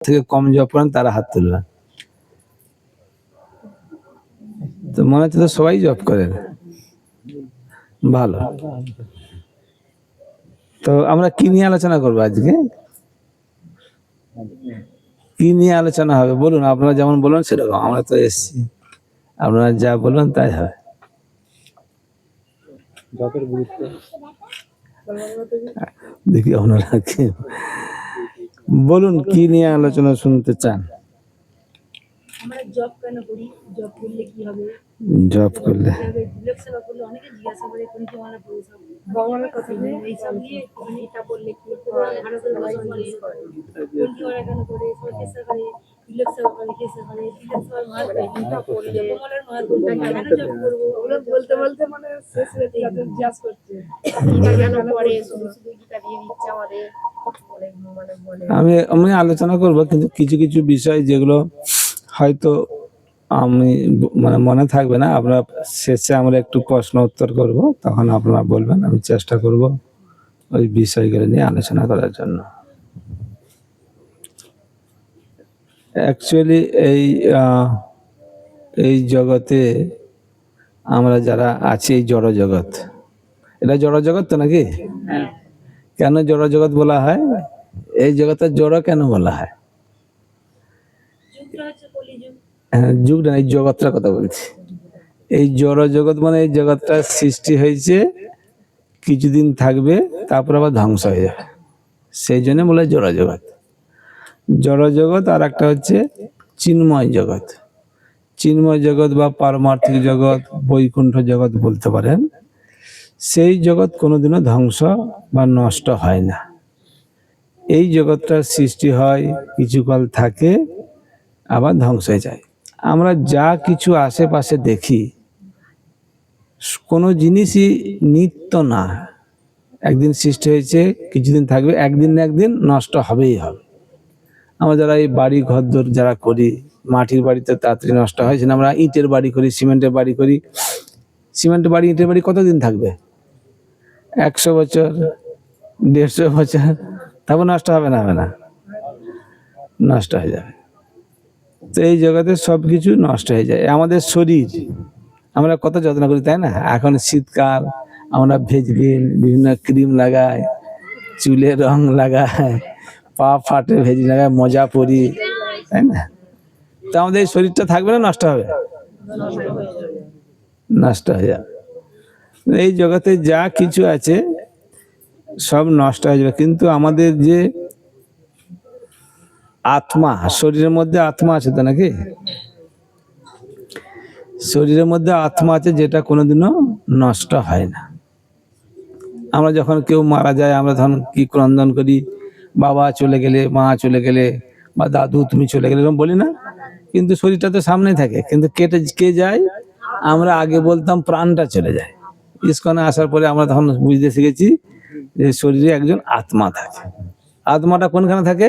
থেকে কম জব করেন তারা হাত তুলবেন। তো মনে হচ্ছে তো সবাই জব করেন, ভালো। তো আমরা কি নিয়ে আলোচনা করবো আজকে? কি নিয়ে আলোচনা হবে বলুন, আপনারা যেমন বলুন সেরকম, আমরা তো এসছি, আপনারা যা বলবেন তাই হবে। দেখি আপনারা কি বলুন, কি নিয়ে আলোচনা শুনতে চান? আমরা জব কেন করি, জব করলে কি হবে, জব করলে লোক সেবা করলে অনেকে জিজ্ঞাসা করে কোন কি মানে ভগবানের কথা নিয়ে এই সব নিয়ে এটা বললে কি ভারতের ভাষা করে কোন কি ওরা কেন করে সরকার করে লোক সেবা করে কেসে করে লোক সেবা মহাত্মা এটা বললে ভগবানের মহাত্মা কেন জব করবো ওরা বলতে বলতে মানে শেষ হয়ে যাচ্ছে, জাজ করছে এটা কেন করে শুধু শুধু গীতা দিয়ে দিচ্ছে আমাদের আমি আলোচনা করব, কিন্তু কিছু কিছু বিষয় যেগুলো হয়তো আমি মানে মনে থাকবে না, আমরা শেষে আমরা একটু প্রশ্ন উত্তর করব, তখন আপনারা বলবেন, আমি চেষ্টা করব ওই বিষয়গুলো নিয়ে আলোচনা করার জন্য। অ্যাকচুয়ালি এই জগতে আমরা যারা আছি, এই জড় জগৎ, এটা জড় জগৎ তো নাকি? কেন জড় জগৎ বলা হয়? এই জগতের জড় কেন বলা হয়? যুগ না, এই জগৎটার কথা বলছি। এই জড় জগৎ মানে এই জগৎটা সৃষ্টি হয়েছে, কিছুদিন থাকবে, তারপর আবার ধ্বংস হয়ে যাবে, সেই জন্য বলে জড় জগৎ। জড় জগৎ আর একটা হচ্ছে চিন্ময় জগৎ। চিন্ময় জগৎ বা পারমার্থিক জগৎ, বৈকুণ্ঠ জগৎ বলতে পারেন। সেই জগৎ কোনোদিনও ধ্বংস বা নষ্ট হয় না। এই জগৎটার সৃষ্টি হয়, কিছুকাল থাকে, আবার ধ্বংস হয়ে যায়। আমরা যা কিছু আশেপাশে দেখি, কোনো জিনিসই নিত্য না। একদিন সৃষ্টি হয়েছে, কিছুদিন থাকবে, একদিন না একদিন নষ্ট হবেই হবে। আমরা যারা এই বাড়ি ঘরদোর যারা করি, মাটির বাড়িতে তাড়াতাড়ি নষ্ট হয়, সেটা আমরা ইটের বাড়ি করি, সিমেন্টের বাড়ি করি। সিমেন্টের বাড়ি, ইটের বাড়ি কতদিন থাকবে? 100 বছর, 150 বছর, তারপর নষ্ট হবে না? হবে না, নষ্ট হয়ে যাবে। তো এই জগতে সবকিছু নষ্ট হয়ে যায়। আমাদের শরীর আমরা কত যত্ন করি, তাই না? এখন শীতকাল, আমরা ভেজলিন, বিভিন্ন ক্রিম লাগাই, চুলে রং লাগাই, পা ফাটে ভেজলিন লাগাই, মজা পরি, তাই না? তো আমাদের এই শরীরটা থাকবে না নষ্ট হবে? নষ্ট হয়ে যাবে। এই জগতে যা কিছু আছে সব নষ্ট হয়ে যাবে, কিন্তু আমাদের যে আত্মা, শরীরের মধ্যে আত্মা আছে তো নাকি? শরীরের মধ্যে আত্মা আছে, যেটা কোনোদিনও নষ্ট হয় না। আমরা যখন কেউ মারা যায়, আমরা তখন কি ক্রন্দন করি, বাবা চলে গেলে, মা চলে গেলে, বা দাদু তুমি চলে গেলে, এরকম বলি না? কিন্তু শরীরটা তো সামনেই থাকে, কিন্তু কে যায়? আমরা আগে বলতাম প্রাণটা চলে যায়। ইসকনে আসার পরে আমরা তখন বুঝতে শিখেছি যে শরীরে একজন আত্মা থাকে। আত্মাটা কোনখানে থাকে?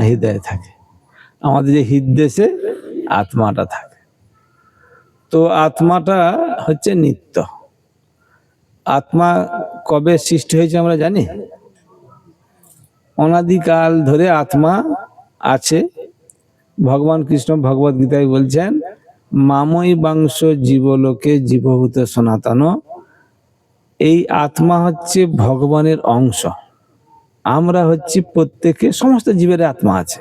হৃদয়ে থাকে। আমাদের যে হৃদদেশে আত্মাটা থাকে। তো আত্মাটা হচ্ছে নিত্য। আত্মা কবে সৃষ্টি হয়েছে আমরা জানি? অনাদিকাল ধরে আত্মা আছে। ভগবান কৃষ্ণ ভগবদ গীতায় বলছেন, মামই বাংশ জীবলোকে জীবভূত সনাতন। এই আত্মা হচ্ছে ভগবানের অংশ। আমরা হচ্ছি প্রত্যেকে, সমস্ত জীবের আত্মা আছে।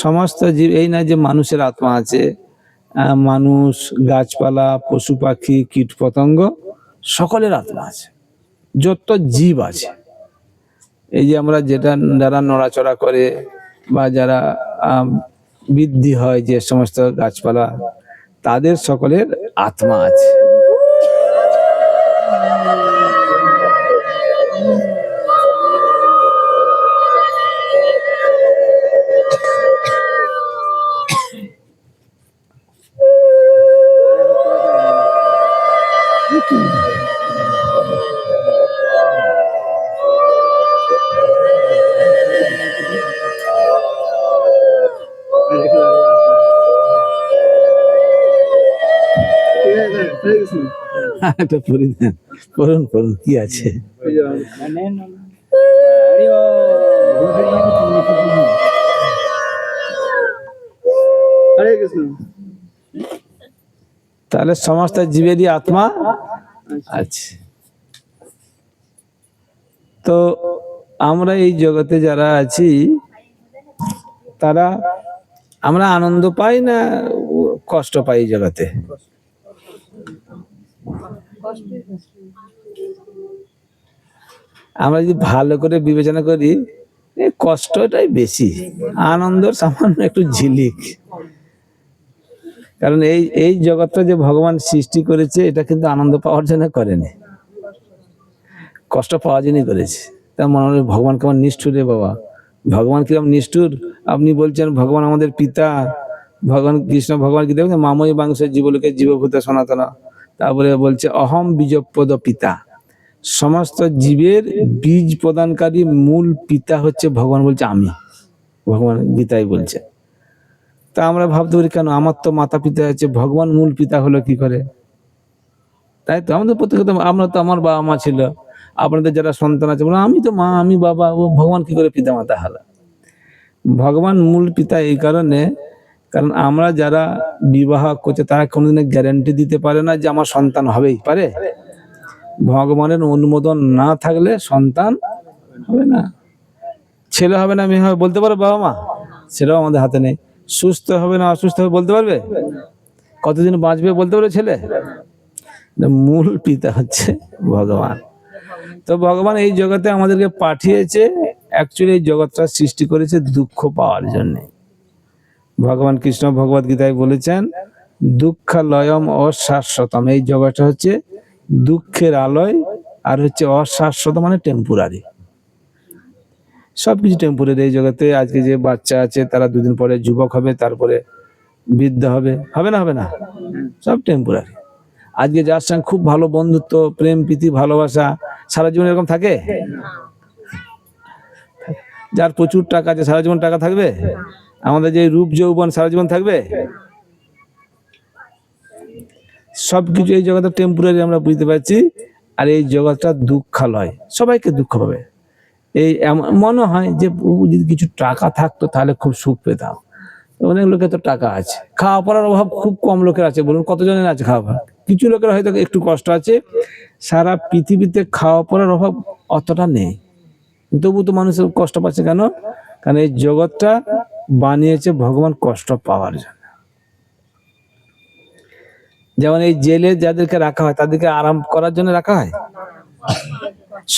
সমস্ত জীব, এই না যে মানুষের আত্মা আছে, মানুষ, গাছপালা, পশু পাখি, কীট পতঙ্গ, সকলের আত্মা আছে, যত জীব আছে। এই যে আমরা যারা নড়াচড়া করে বা যারা বৃদ্ধি হয়, যে সমস্ত গাছপালা, তাদের সকলের আত্মা আছে। এটা পড়ুন, কি আছে? তাহলে সমস্ত জীবেরই আত্মা আছে। তো আমরা এই জগতে যারা আছি তারা আমরা আনন্দ পাই না কষ্ট পাই এই জগতে? আমরা যদি ভালো করে বিবেচনা করি এই কষ্টটাই বেশি, আনন্দ সামান্য একটু ঝিলিক। কারণ এই এই জগৎটা যে ভগবান সৃষ্টি করেছে এটা কিন্তু আনন্দ পাওয়ার জন্য করেনি, কষ্ট পাওয়ার জন্যই করেছে। তার মনে হলো ভগবান কেমন নিষ্ঠুর রে বাবা, ভগবান কিরকম নিষ্ঠুর। আপনি বলছেন ভগবান আমাদের পিতা, ভগবান কৃষ্ণ ভগবান কি দেখবেন মাময়ী বাংশের জীবলোকে জীবভূত সনাতন, তারপরে বলছে অহম বীজপ্রদ পিতা, সমস্ত জীবের বীজ প্রদানকারী মূল পিতা হচ্ছে ভগবান, বলছে আমি, ভগবান গীতায় বলছে। তা আমরা ভাবতে পারি কেন আমার তো মাতা পিতা আছে, ভগবান মূল পিতা হলো কি করে? তাই তো আমাদের প্রত্যেকে তো, আমরা তো আমার বাবা মা ছিল, আপনাদের যারা সন্তান আছে বলে আমি তো মা আমি বাবা, ও ভগবান কি করে পিতা মাতা হলো? ভগবান মূল পিতা এই কারণে, কারণ আমরা যারা বিবাহ করছে তারা কোনোদিন গ্যারান্টি দিতে পারে না যে আমার সন্তান হবেই পারে। ভগবানের অনুমোদন না থাকলে সন্তান হবে না, ছেলে হবে না মেয়ে হবে বলতে পারবে বাবা মা? সেটাও আমাদের হাতে নেই। সুস্থ হবে না অসুস্থ হবে বলতে পারবে? কতদিন বাঁচবে বলতে পারবে ছেলে? মূল পিতা হচ্ছে ভগবান। তো ভগবান এই জগতে আমাদেরকে পাঠিয়েছে, অ্যাকচুয়ালি এই জগৎটা সৃষ্টি করেছে দুঃখ পাওয়ার জন্য। ভগবান কৃষ্ণ ভগবদ গীতায় বলেছেন দুঃখালয়ম অশাশ্বতম, এই জগৎটা হচ্ছে দুঃখের আলয়, আর হচ্ছে অশাশ্বত মানে টেম্পোরারি, সবকিছু টেম্পোরারি এই জগতে। আজকে যে বাচ্চা আছে তারা দুদিন পরে যুবক হবে, তারপরে বৃদ্ধ হবে, হবে না? হবে না? সব টেম্পোরারি। আজকে যার সঙ্গে খুব ভালো বন্ধুত্ব, প্রেম প্রীতি ভালোবাসা, সারা জীবন এরকম থাকে? যার প্রচুর টাকা আছে সারা জীবন টাকা থাকবে? আমাদের যে রূপ যৌবন সারা জীবন থাকবে? সবকিছু এই জগৎটা টেম্পোরারি, আমরা বুঝতে পারছি। আর এই জগৎটা দুঃখালয়, সবাইকে দুঃখ পাবে। এই মনে হয় যে যদি কিছু টাকা থাকতো তাহলে খুব সুখ পেতাম। অনেক লোকের তো টাকা আছে, খাওয়া পড়ার অভাব খুব কম লোকের আছে, বলুন কতজনের আছে খাওয়া পড়া? কিছু লোকের হয়তো একটু কষ্ট আছে, সারা পৃথিবীতে খাওয়া পড়ার অভাব অতটা নেই, তবু তো মানুষের কষ্ট পাচ্ছে কেন? কারণ এই জগৎটা বানিয়েছে ভগবান কষ্ট পাওয়ার জন্য। যেমন এই জেলে যাদেরকে রাখা হয় তাদেরকে আরাম করার জন্য রাখা হয়,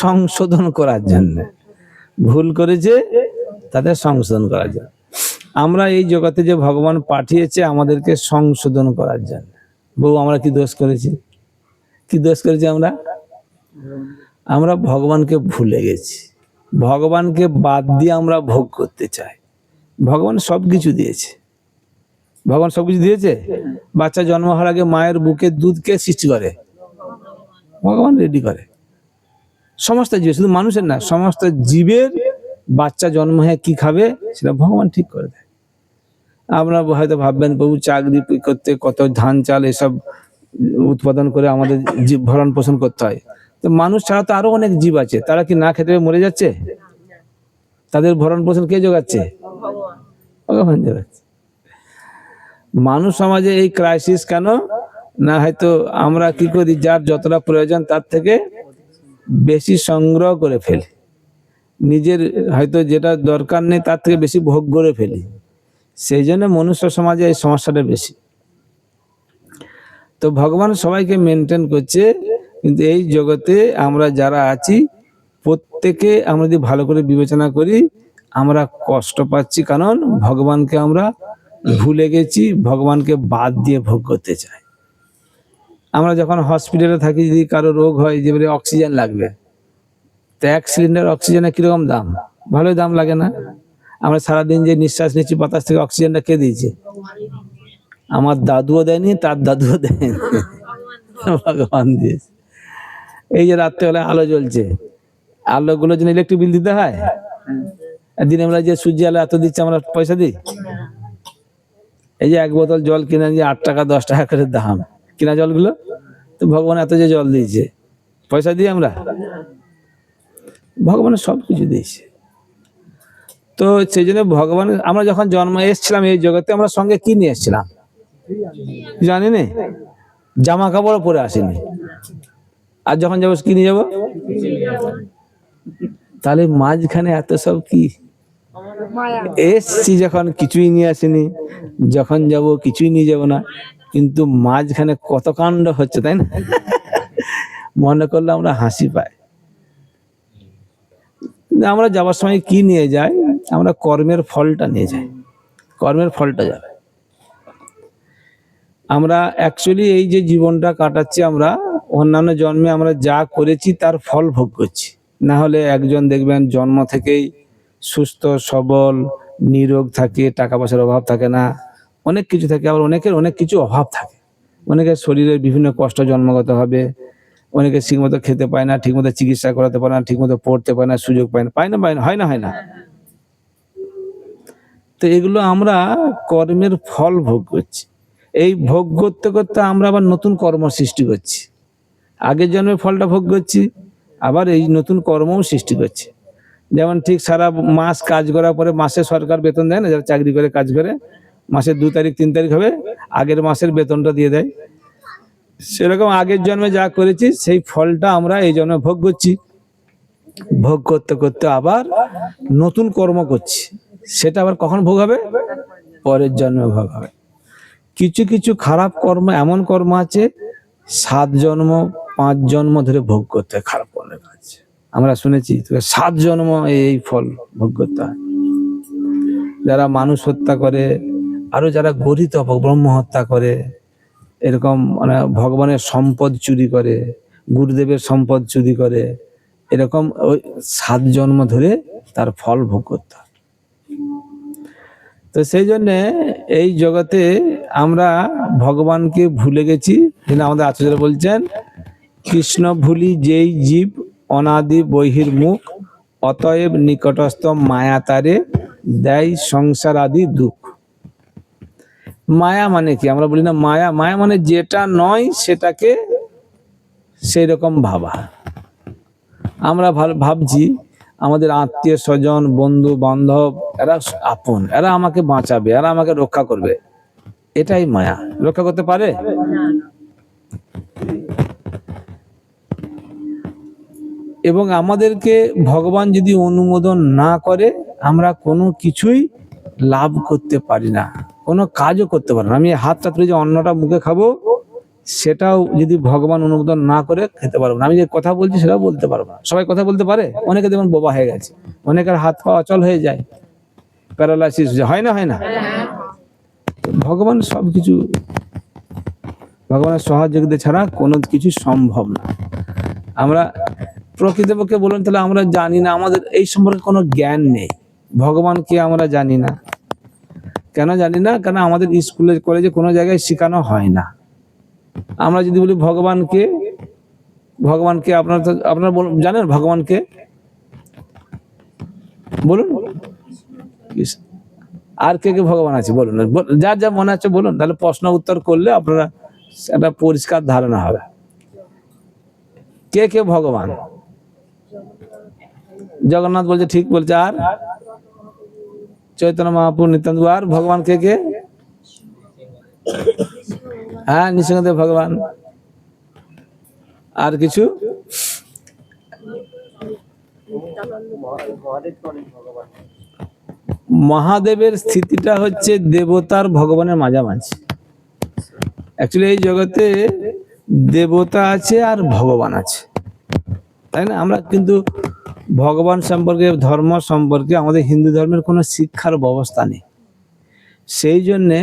সংশোধন করার জন্য। ভুল করেছে তাদের সংশোধন করার জন্য। আমরা এই জগতে যে ভগবান পাঠিয়েছে আমাদেরকে সংশোধন করার জন্য। বউ আমরা কি দোষ করেছি? কি দোষ করেছি আমরা? আমরা ভগবানকে ভুলে গেছি, ভগবানকে বাদ দিয়ে আমরা ভোগ করতে চাই। ভগবান সবকিছু দিয়েছে, ভগবান সবকিছু দিয়েছে। বাচ্চা জন্ম হওয়ার আগে মায়ের বুকে দুধকে সৃষ্টি করে ভগবান, রেডি করে সমস্ত জীব, শুধু মানুষের না, সমস্ত জীবের বাচ্চা জন্ম হয়ে কি খাবে সেটা ভগবান ঠিক করে দেয়। আপনারা হয়তো ভাববেন প্রভু চাকরি করতে কত ধান চাল এসব উৎপাদন করে আমাদের জীব ভরণ পোষণ করতে হয়, তো মানুষ ছাড়া তো আরো অনেক জীব আছে, তারা কি না খেতে মরে যাচ্ছে? তাদের ভরণ পোষণ কে যোগাচ্ছে? ভগবান যোগাচ্ছে। মানুষ সমাজে এই ক্রাইসিস কেন না? হয়তো আমরা কি করি, যার যতটা প্রয়োজন তার থেকে বেশি সংগ্রহ করে ফেলি, নিজের হয়তো যেটা দরকার নেই তার থেকে বেশি ভোগ করে ফেলি, সেই জন্য মনুষ্য সমাজে এই সমস্যাটা বেশি। তো ভগবান সবাইকে মেনটেন করছে, কিন্তু এই জগতে আমরা যারা আছি প্রত্যেকে আমরা যদি ভালো করে বিবেচনা করি আমরা কষ্ট পাচ্ছি, কারণ ভগবানকে আমরা ভুলে গেছি, ভগবানকে বাদ দিয়ে ভোগ করতে চাই। আমরা যখন হসপিটালে থাকি, যদি কারো রোগ হয়, যে অক্সিজেন লাগবে, তো 1 সিলিন্ডার অক্সিজেনের কিরকম দাম? ভালোই দাম লাগে না? আমরা সারাদিন যে নিঃশ্বাস নিচ্ছি বাতাস থেকে, অক্সিজেনটা কে দিয়েছে? আমার দাদুও দেয়নি, তার দাদুও দেয়নি, ভগবান দিয়েছে। এই যে রাত্রেবেলা আলো জ্বলছে, আলোগুলোর জন্য ইলেকট্রিক বিল দিতে হয়? দিনের বেলা যে সূর্য আলো এত দিচ্ছে আমরা পয়সা দিই? এই যে 1 বোতল জল কিনে যে 8 টাকা 10 টাকা করে দাম কিনা জলগুলো, তো ভগবান এত যে জল দিয়েছে পয়সা দিই আমরা? ভগবানের সবকিছু দিয়েছে। তো সেই জন্য ভগবান, আমরা যখন জন্ম এসেছিলাম এই জগতে আমরা সঙ্গে কি নিয়ে এসেছিলাম জানি না? জামা কাপড় পরে আসিনি, আর যখন যাবো কি নিয়ে যাবো? তাহলে মাঝখানে এত সব কি? এসছি যখন কিছুই নিয়ে আসিনি, যখন যাব কিছুই নিয়ে যাব না, কিন্তু মাঝখানে কত কাণ্ড হচ্ছে, তাই না? মনে করলে আমরা হাসি পাই। আমরা যাওয়ার সময় কি নিয়ে যাই? আমরা কর্মের ফলটা নিয়ে যাই, কর্মের ফলটা যাবে। আমরা অ্যাকচুয়ালি এই যে জীবনটা কাটাচ্ছি, আমরা অন্যান্য জন্মে আমরা যা করেছি তার ফল ভোগ করছি। না হলে একজন দেখবেন জন্ম থেকেই সুস্থ সবল নিরোগ থাকে, টাকা পয়সার অভাব থাকে না, অনেক কিছু থাকে। আবার অনেকের অনেক কিছু অভাব থাকে, অনেকের শরীরের বিভিন্ন কষ্ট জন্মগত হবে, অনেকে ঠিকমতো খেতে পায় না, ঠিকমতো চিকিৎসা করাতে পারে না, ঠিকমতো পড়তে পায় না, সুযোগ পায় না, হয় না। তো এগুলো আমরা কর্মের ফল ভোগ করছি। এই ভোগ করতে করতে আমরা আবার নতুন কর্ম সৃষ্টি করছি, আগের জন্মের ফলটা ভোগ করছি, আবার এই নতুন কর্মও সৃষ্টি করছি। যেমন ঠিক সারা মাস কাজ করার পরে মাসে সরকার বেতন দেয় না, যারা চাকরি করে কাজ করে, মাসের 2 তারিখ 3 তারিখ হবে আগের মাসের বেতনটা দিয়ে দেয়। সেরকম আগের জন্মে যা করেছি সেই ফলটা আমরা এই জন্মে ভোগ করছি। ভোগ করতে করতে আবার নতুন কর্ম করছি, সেটা আবার কখন ভোগ হবে? পরের জন্মে ভোগ হবে। কিছু কিছু খারাপ কর্ম, এমন কর্ম আছে 7 জন্ম 5 জন্ম ধরে ভোগ করতে হয় খারাপ কর্মের কাজ। আমরা শুনেছি 7 জন্ম এই ফল ভোগ করতে হয়। যারা মানুষ হত্যা করে, আরো যারা গরিত ব্রহ্ম হত্যা করে, এরকম মানে ভগবানের সম্পদ চুরি করে, গুরুদেবের সম্পদ চুরি করে, এরকম ওই 7 জন্ম ধরে তার ফল ভোগ করতে হয়। তো সেই জন্যে এই জগতে আমরা ভগবানকে ভুলে গেছি। যিনি আমাদের আচার্য বলছেন, কৃষ্ণ ভুলি যেই জীব অনাদি বহির্মুখ, অতএব নিকটস্থ মায়া তারে দেয় সংসার আদি দুঃখ। মায়া মানে কি? আমরা বলি না মায়া, মায়া মানে যেটা নয় সেটাকে সেই রকম ভাবা। আমরা ভাবছি আমাদের আত্মীয় স্বজন বন্ধু বান্ধব এরা আপন, এরা আমাকে বাঁচাবে, এরা আমাকে রক্ষা করবে, এটাই মায়া। রক্ষা করতে পারে? এবং আমাদেরকে ভগবান যদি অনুমোদন না করে আমরা কোনো কিছুই লাভ করতে পারি না, কোনো কাজও করতে পারি না। আমি হাতটা তুলে যে অন্নটা মুখে খাবো, সেটাও যদি ভগবান অনুমোদন না করে খেতে পারবো না। আমি যে কথা বলছি সেটাও বলতে পারবো না। সবাই কথা বলতে পারে? অনেকে যেমন বোবা হয়ে গেছে, অনেকের হাত পা অচল হয়ে যায়, প্যারালাইসিস হয় না? ভগবান সবকিছু, ভগবানের সহযোগিতা ছাড়া কোনো কিছু সম্ভব না। আমরা প্রকৃতপক্ষে বলুন তাহলে আমরা জানি না, আমাদের এই সম্পর্কে কোনো জ্ঞান নেই। ভগবানকে আমরা জানি না। কেন জানি না? কারণ আমাদের স্কুলে কলেজে কোনো জায়গায় শেখানো হয় না। আমরা যদি বলি ভগবানকে, আপনারা জানেন ভগবানকে? বলুন। আর কে কে ভগবান আছে বলুন, যার যা মনে আছে বলুন, তাহলে প্রশ্ন উত্তর করলে আপনারা একটা পরিষ্কার ধারণা হবে কে কে ভগবান। জগন্নাথ বলছে, ঠিক বলছে। আর চৈতন্য মহাপ্রভু, নিত্যানন্দ, আর ভগবান কে কে? হ্যাঁ, নৃসিংহদেব ভগবান। আর কিছু? মহাদেবের স্থিতিটা হচ্ছে দেবতার ভগবানের মাঝামাঝি। অ্যাকচুয়ালি এই জগতে দেবতা আছে আর ভগবান আছে, তাই না? আমরা কিন্তু ভগবান সম্পর্কে, ধর্ম সম্পর্কে আমাদের হিন্দু ধর্মের কোনো শিক্ষার ব্যবস্থা নেই। সেই জন্যে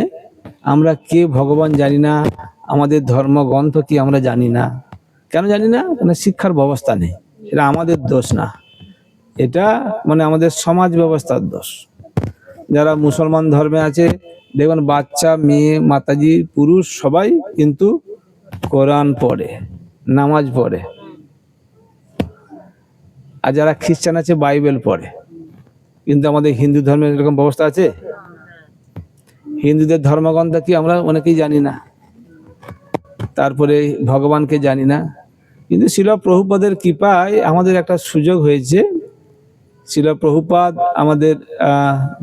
আমরা কে ভগবান জানি না, আমাদের ধর্মগ্রন্থ কি আমরা জানি না। কেন জানি না? কোনো শিক্ষার ব্যবস্থা নেই। এটা আমাদের দোষ না, এটা মানে আমাদের সমাজ ব্যবস্থার দোষ। যারা মুসলমান ধর্মে আছে দেখবেন বাচ্চা মেয়ে মাতাজি পুরুষ সবাই কিন্তু কোরআন পড়ে, নামাজ পড়ে। আর যারা খ্রিস্টান আছে বাইবেল পড়ে। কিন্তু আমাদের হিন্দু ধর্মের এরকম ব্যবস্থা আছে? হিন্দুদের ধর্মগ্রন্থ কি আমরা অনেকেই জানি না, তারপরে ভগবানকে জানি না। কিন্তু শিল প্রভুপাদের কৃপায় আমাদের একটা সুযোগ হয়েছে। শিল প্রভুপাদ আমাদের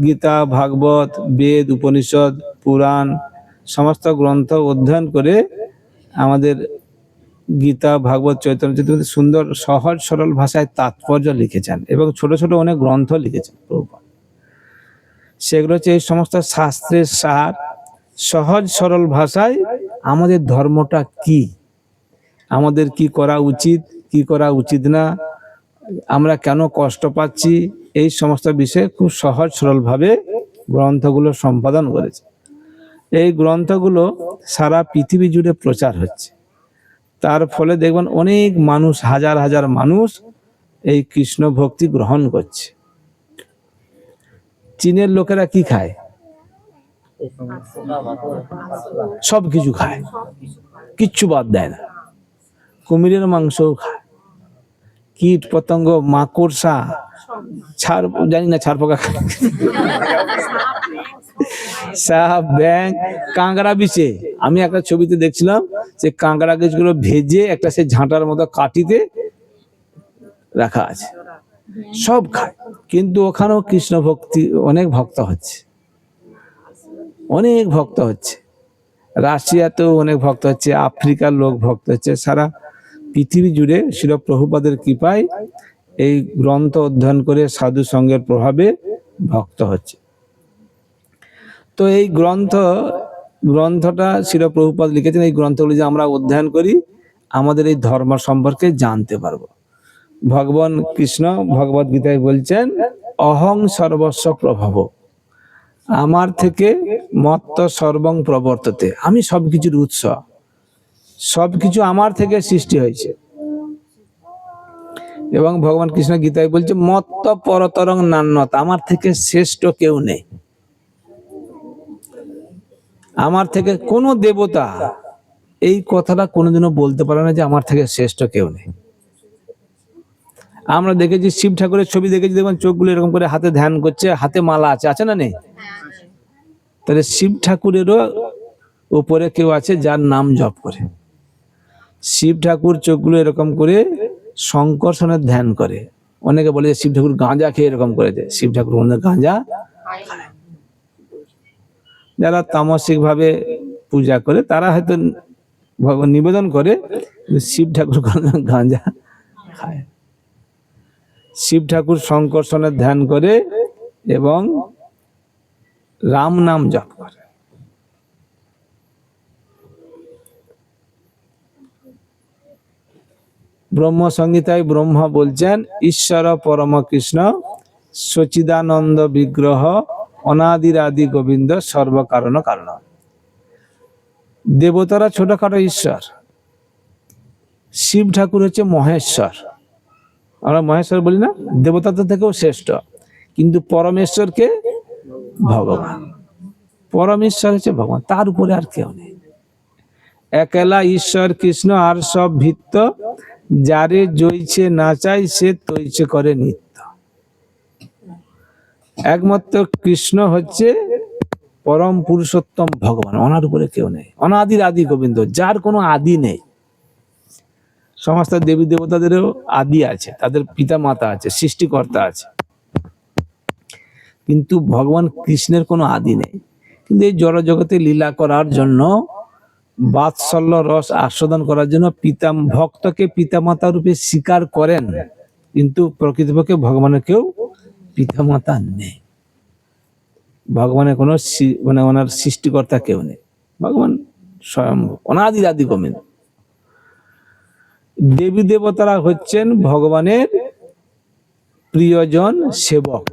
গীতা, ভাগবত, বেদ, উপনিষদ, পুরাণ সমস্ত গ্রন্থ অধ্যয়ন করে আমাদের গীতা, ভাগবত, চৈতন্য চরিতামৃত সুন্দর সহজ সরল ভাষায় তাৎপর্য লিখেছেন এবং ছোট ছোট অনেক গ্রন্থ লিখেছেন প্রভুপাদ। সেগুলো হচ্ছে এই সমস্ত শাস্ত্রের সার, সহজ সরল ভাষায় আমাদের ধর্মটা কি, আমাদের কি করা উচিত, কি করা উচিত না, আমরা কেন কষ্ট পাচ্ছি, এই সমস্ত বিষয়ে খুব সহজ সরল ভাবে গ্রন্থগুলো সম্পাদন করেছে। এই গ্রন্থগুলো সারা পৃথিবী জুড়ে প্রচার হচ্ছে। তার ফলে দেখবেন অনেক মানুষ, হাজার হাজার মানুষ এই কৃষ্ণ ভক্তি গ্রহণ করছে। চীনের লোকেরা কি খায়? সব কিছু খায়, কিচ্ছু বাদ দেয় না। কুমিরের মাংসও খায়, কীট পতঙ্গ, মাকড়সা, ছাড়, জানি না ছাড় পোকা খায়, সাপ, ব্যাং, কাঁকড়া বিছে। আমি একটা ছবিতে দেখছিলাম যে কাঁকড়া গাছগুলো ভেজে একটা সে ঝাঁটার মতো কাটিতে রাখা আছে, সব খায়। কিন্তু ওখানেও কৃষ্ণ ভক্তি, অনেক ভক্ত হচ্ছে, অনেক ভক্ত হচ্ছে। রাশিয়াতেও অনেক ভক্ত হচ্ছে, আফ্রিকার লোক ভক্ত হচ্ছে। সারা পৃথিবী জুড়ে শিল প্রভুপাদের কৃপায় এই গ্রন্থ অধ্যয়ন করে সাধু সঙ্গের প্রভাবে ভক্ত হচ্ছে। তো এই গ্রন্থটা শিল প্রভুপাদ লিখেছেন। এই গ্রন্থগুলি যে আমরা অধ্যয়ন করি, আমাদের এই ধর্ম সম্পর্কে জানতে পারবো। ভগবান কৃষ্ণ ভগবদ গীতায় বলছেন, অহং সর্বস্ব প্রভব, আমার থেকে মত্ত সর্বং প্রবর্ততে, আমি সবকিছুর উৎস, সবকিছু আমার থেকে সৃষ্টি হয়েছে। এবং ভগবান কৃষ্ণ গীতায় বলছে, মত্ত পরতরং নান্যত, আমার থেকে শ্রেষ্ঠ কেউ নেই। আমার থেকে কোনো দেবতা এই কথাটা কোনোদিনও বলতে পারে না যে আমার থেকে শ্রেষ্ঠ কেউ নেই। আমরা দেখেছি শিব ঠাকুরের ছবি দেখেছি, দেখবেন চোখগুলো এরকম করে হাতে ধ্যান করছে, হাতে মালা আছে, আছে না নেই? তাহলে শিব ঠাকুরেরও উপরে কেউ আছে যার নাম জপ করে। শিব ঠাকুর চোখগুলো এরকম করে সংকর্ষণের ধ্যান করে। অনেকে বলে যে শিব ঠাকুর গাঁজা খেয়ে এরকম করেছে, শিব ঠাকুর গাঁজা খায়। যারা তামসিক ভাবে পূজা করে তারা হয়তো ভগবান নিবেদন করে, শিব ঠাকুর গাঁজা খায়। শিব ঠাকুর সংকর্ষণের ধ্যান করে এবং রাম নাম জপ করে। ব্রহ্ম সংহিতায় ব্রহ্মা বলছেন, ঈশ্বর পরম কৃষ্ণ সচিদানন্দ বিগ্রহ অনাদির আদি গোবিন্দ সর্বকারণ কারণ। দেবতারা ছোটখাটো ঈশ্বর, শিব ঠাকুর হচ্ছে মহেশ্বর। আমরা মহেশ্বর বলি না, দেবতাদের থেকেও শ্রেষ্ঠ। কিন্তু পরমেশ্বরকে ভগবান, পরমেশ্বর হচ্ছে ভগবান, তার উপরে আর কেউ নেই। একলা ঈশ্বর কৃষ্ণ আর সব ভিত্ত, যারে জইছে না চাই সে তৈছে করে নিত্য। একমাত্র কৃষ্ণ হচ্ছে পরম পুরুষোত্তম ভগবান, ওনার উপরে কেউ নেই। অনাদির আদি গোবিন্দ, যার কোনো আদি নেই। সমস্ত দেবী দেবতাদেরও আদি আছে, তাদের পিতা মাতা আছে, সৃষ্টিকর্তা আছে, কিন্তু ভগবান কৃষ্ণের কোনো আদি নেই। কিন্তু এই জড় জগতে লীলা করার জন্য, বাৎসল্য রস আস্বাদন করার জন্য ভক্তকে পিতামাতা রূপে স্বীকার করেন, কিন্তু প্রকৃতপক্ষে ভগবানের কেউ পিতামাতা নেই। ভগবানের কোনো ওনার সৃষ্টিকর্তা কেউ নেই। ভগবান স্বয়ং অনাদি আদি গোবিন্দ। দেবী দেবতারা হচ্ছেন ভগবানের প্রিয়জন, সেবক।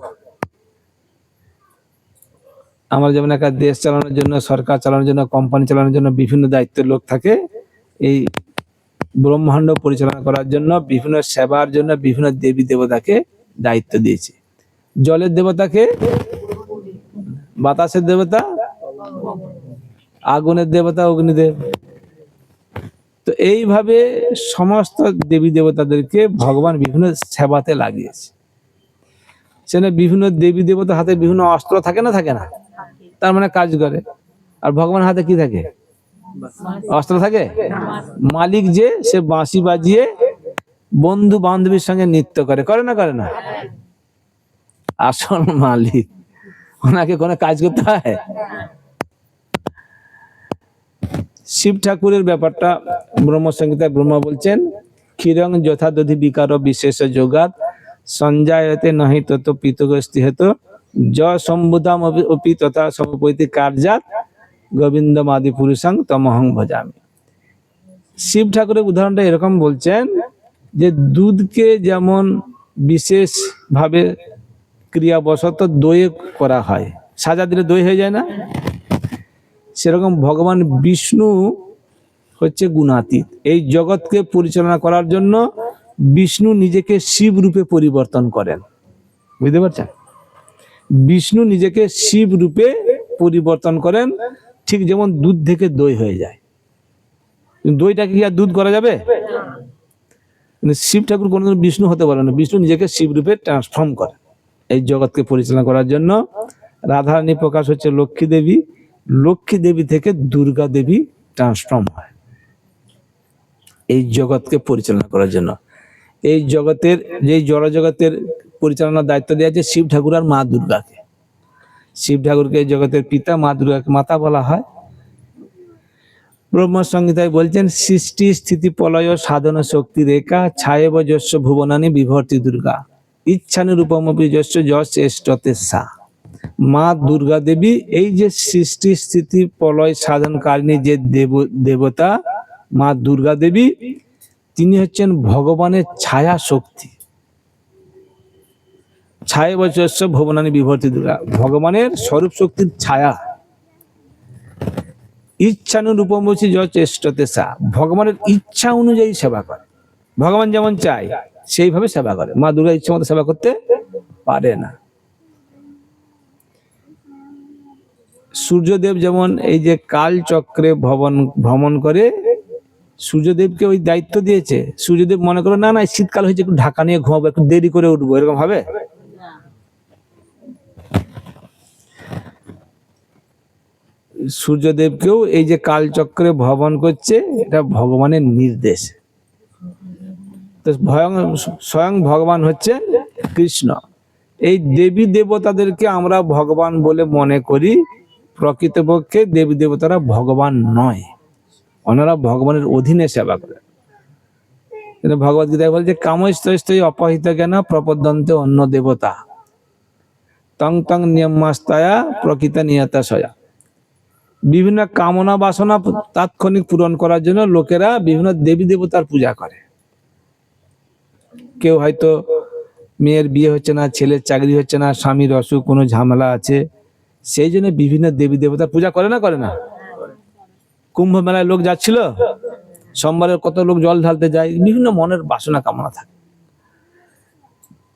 আমার যেমন একটা দেশ চালানোর জন্য, সরকার চালানোর জন্য, কোম্পানি চালানোর জন্য বিভিন্ন দায়িত্বের লোক থাকে, এই ব্রহ্মাণ্ড পরিচালনা করার জন্য, বিভিন্ন সেবার জন্য বিভিন্ন দেবী দেবতাকে দায়িত্ব দিয়েছে। জলের দেবতাকে, বাতাসের দেবতা, আগুনের দেবতা অগ্নিদেব। তো এইভাবে সমস্ত দেবী দেবতাদেরকে ভগবান বিভিন্ন সেবাতে লাগিয়েছে। সেখানে বিভিন্ন দেবী দেবতা হাতে বিভিন্ন অস্ত্র থাকে না, থাকে না? তার মানে কাজ করে। আর ভগবান হাতে কি থাকে? অস্ত্র থাকে। মালিক যে, সে বাঁশি বাজিয়ে বন্ধু বান্ধবীর সঙ্গে নৃত্য করে, করে না, করে না? আসল মালিক, ওনাকে কোনো কাজ করতে হয়? শিব ঠাকুরের ব্যাপারটা ব্রহ্মসংহিতায় ব্রহ্মা বলছেন, ক্ষীরং যথাদধি বিকার বিশেষ যোগাত সঞ্জায়তে নহি তত পিতগস্তি হেত য সম্বুধাম অপি তথা সমপৈতি কার্যাত গোবিন্দমাদি পুরুষাং তমহং ভজামি। শিব ঠাকুরের উদাহরণটা এরকম বলছেন যে দুধকে যেমন বিশেষ ভাবে ক্রিয়াবশত দই করা হয়, সাজা দিলে দই হয়ে যায় না, সেরকম ভগবান বিষ্ণু হচ্ছে গুণাতীত। এই জগৎকে পরিচালনা করার জন্য বিষ্ণু নিজেকে শিব রূপে পরিবর্তন করেন। বুঝতে পারছেন? বিষ্ণু নিজেকে শিব রূপে পরিবর্তন করেন, ঠিক যেমন দুধ থেকে দই হয়ে যায়। দইটাকে কি আর দুধ করা যাবে? কিন্তু শিব ঠাকুর কোনোদিন বিষ্ণু হতে পারে না, বিষ্ণু নিজেকে শিব রূপে ট্রান্সফর্ম করে এই জগৎকে পরিচালনা করার জন্য। রাধারানী প্রকাশ হচ্ছে লক্ষ্মী দেবী, লক্ষ্মী দেবী থেকে দুর্গা দেবী ট্রান্সফর্ম হয় এই জগৎকে পরিচালনা করার জন্য। এই জগতের যে জড় জগতের পরিচালনার দায়িত্ব দেওয়া আছে শিব ঠাকুর আর মা দুর্গাকে। শিব ঠাকুরকে এই জগতের পিতা, মা দুর্গাকে মাতা বলা হয়। ব্রহ্মসংহিতায় বলছেন, সৃষ্টি স্থিতি প্রলয় সাধন শক্তি রেখা ছায়েব যস্য ভুবনানি বিভর্তি দুর্গা ইচ্ছানুরূপমপি যস্য যশ শ্রেষ্ঠতে সা। মা দুর্গা দেবী এই যে সৃষ্টি স্থিতি প্রলয় সাধনকারিণী যে দেবতা মা দুর্গা দেবী, তিনি হচ্ছেন ভগবানের ছায়া শক্তি। ছায়েব যস্য ভুবনানি বিভর্তি দুর্গা, ভগবানের স্বরূপ শক্তির ছায়া। ইচ্ছানুরূপমপি যশ শ্রেষ্ঠতে সা, ভগবানের ইচ্ছা অনুযায়ী সেবা করে। ভগবান যেমন চায় সেইভাবে সেবা করে, মা দুর্গা ইচ্ছা মতো সেবা করতে পারে না। সূর্যদেব যেমন এই যে কাল চক্রে ভ্রমণ করে, সূর্যদেবকে ওই দায়িত্ব দিয়েছে। সূর্যদেব মনে করে না না শীতকাল হয়েছে, একটু ঢাকা নিয়ে ঘুমাবো, একটু দেরি করে উঠবো, এরকম হবে? সূর্যদেবকেও এই যে কাল চক্রে ভ্রমণ করছে, এটা ভগবানের নির্দেশ। তো স্বয়ং ভগবান হচ্ছেন কৃষ্ণ। এই দেবী দেবতাদেরকে আমরা ভগবান বলে মনে করি, প্রকৃতপক্ষে দেবী দেবতারা ভগবান নয়, ওনারা ভগবানের অধীনে সেবা করে। ভগবদ গীতায় বলছে, কামস্তৈ অপহিত জ্ঞান প্রপদ্যন্তে অন্য দেবতা তং তং নিয়মাস্তায়া প্রকৃত নিয়তা সয়া। বিভিন্ন কামনা বাসনা তাৎক্ষণিক পূরণ করার জন্য লোকেরা বিভিন্ন দেবী দেবতার পূজা করে। কেউ হয়তো মেয়ের বিয়ে হচ্ছে না, ছেলের চাকরি হচ্ছে না, স্বামীর অসুখ, কোনো ঝামেলা আছে, সেই জন্য বিভিন্ন দেবী দেবতার পূজা করে না করে না? কুম্ভ মেলায় লোক যাচ্ছিল, সোমবারে কত লোক জল ঢালতে যায়, বিভিন্ন মনের বাসনা কামনা থাকে।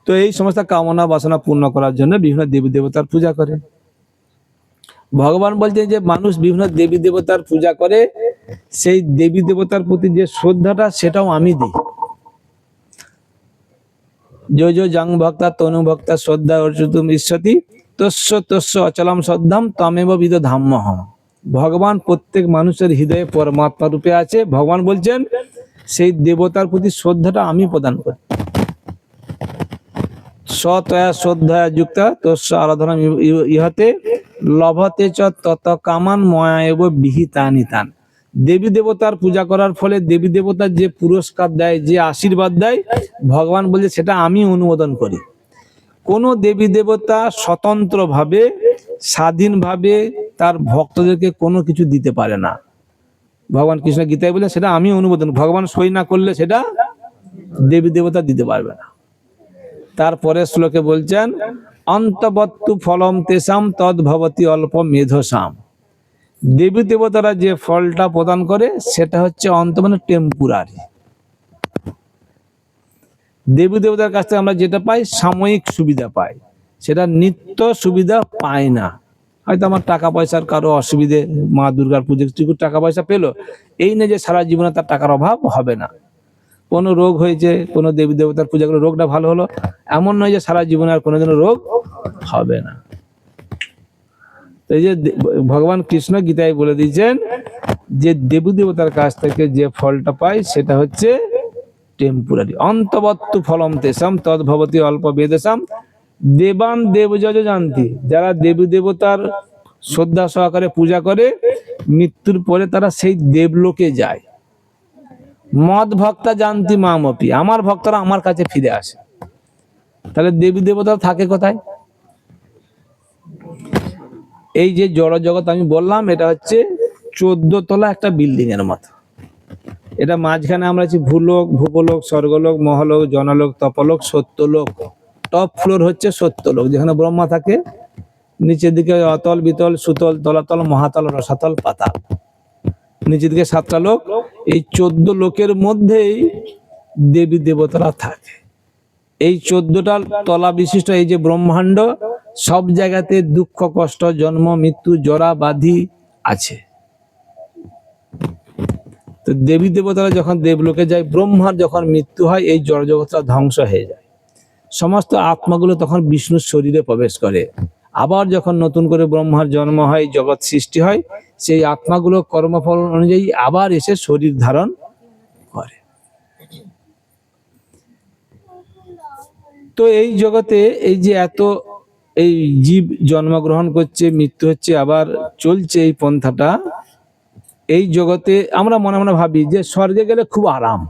তো এই সমস্ত কামনা বাসনা পূর্ণ করার জন্য বিভিন্ন দেবী দেবতার পূজা করে। ভগবান বলছেন যে মানুষ বিভিন্ন দেবী দেবতার পূজা করে, সেই দেবী দেবতার প্রতি যে শ্রদ্ধাটা সেটাও আমি দিই। जो जং ভক্তা তনু ভক্তা শ্রদ্ধা অর্চুতুম ইচ্ছতি তস্য তস্য অচলম শ্রদ্ধাম তমেব বিদ ধাম্যহম। ভগবান প্রত্যেক মানুষের হৃদয়ে পরমাত্মা রূপে আছে। ভগবান বলছেন সেই দেবতার প্রতি শ্রদ্ধাটা আমি প্রদান করি। সতয়া শ্রদ্ধা যুক্তা তস্য আরাধনা ইহতে লভতে চ তত কামান ময়াএব বিহিতানি তান। দেবী দেবতার পূজা করার ফলে দেবী দেবতার যে পুরস্কার দেয়, যে আশীর্বাদ দেয়, ভগবান বলছে সেটা আমি অনুমোদন করি। কোন দেবী দেবতা স্বতন্ত্রভাবে স্বাধীনভাবে তার ভক্তদেরকে কোনো কিছু দিতে পারে না। ভগবান কৃষ্ণ গীতায় বলে সেটা আমি অনুমোদন, ভগবান সই না করলে সেটা দেবী দেবতা দিতে পারবে না। তারপরে শ্লোকে বলছেন, অন্তবত্তু ফলম তেসাম তদ ভবতি অল্প মেধসাম। দেবী দেবতারা যে ফলটা প্রদান করে সেটা হচ্ছে অন্ত মানে টেম্পুরারি। দেবী দেবতার কাছ থেকে আমরা যেটা পাই সাময়িক সুবিধা পাই, সেটা নিত্য সুবিধা পাই না। হয়তো আমার টাকা পয়সার কারো অসুবিধে, মা দুর্গার পুজো একটু টাকা পয়সা পেলো, এই না যে সারা জীবনে তার টাকার অভাব হবে না। কোনো রোগ হয়েছে, কোনো দেবী দেবতার পূজা করে রোগটা ভালো হলো, এমন নয় যে সারা জীবনে আর কোনোদিনও রোগ হবে না। এই যে ভগবান কৃষ্ণ গীতায় বলে দিয়েছেন যে দেবী দেবতার কাছ থেকে যে ফলটা পাই সেটা হচ্ছে টেম্পুরারি। অন্তবত্তু ফলম তেসাম তদ ভবতি অল্প বেদেশাম দেবান দেবযজ জানতি। যারা দেবী দেবতার শ্রদ্ধা সহকারে পূজা করে, মৃত্যুর পরে তারা সেই দেবলোকে যায়। মদ ভক্তা জানতি মামপি, আমার ভক্তরা আমার কাছে ফিরে আসে। তাহলে দেবী দেবতা থাকে কোথায়? এই যে জড় জগৎ আমি বললাম, এটা হচ্ছে 14 তলা একটা বিল্ডিং এর মতো। এটা মাঝখানে আমরা আছি ভূলোক, ভূপলোক, স্বর্গলোক, মহলোক, জনলোক, তপলোক, সত্যলোক। টপ ফ্লোর হচ্ছে সত্যলোক, যেখানে ব্রহ্মা থাকে। নিচের দিকে অতল, বিতল, সুতল, তলাতল, মহাতল, রসাতল, পাতাল। নিচের দিকে 7টা লোক। এই 14 লোকের মধ্যেই দেবী দেবতারা থাকে। এই 14টা তলা বিশিষ্ট এই যে ব্রহ্মাণ্ড, সব জায়গাতে দুঃখ, কষ্ট, জন্ম, মৃত্যু, জরা, ব্যাধি আছে। তো দেবী দেবতারা যখন দেবলোকে যায়, ব্রহ্মার যখন মৃত্যু হয়, এই জড় জগৎটা ধ্বংস হয়ে যায়। সমস্ত আত্মাগুলো তখন বিষ্ণুর শরীরে প্রবেশ করে। আবার যখন নতুন করে ব্রহ্মার জন্ম হয়, জগৎ সৃষ্টি হয়, সেই আত্মাগুলো কর্মফল অনুযায়ী আবার এসে শরীর ধারণ করে। তো এই জগতে এই যে এত এই জীব জন্মগ্রহণ করছে, মৃত্যু হচ্ছে, আবার চলছে এই পন্থাটা, এই জগতে আমরা মনে মনে ভাবি যে স্বর্গে গেলে খুব আরাম।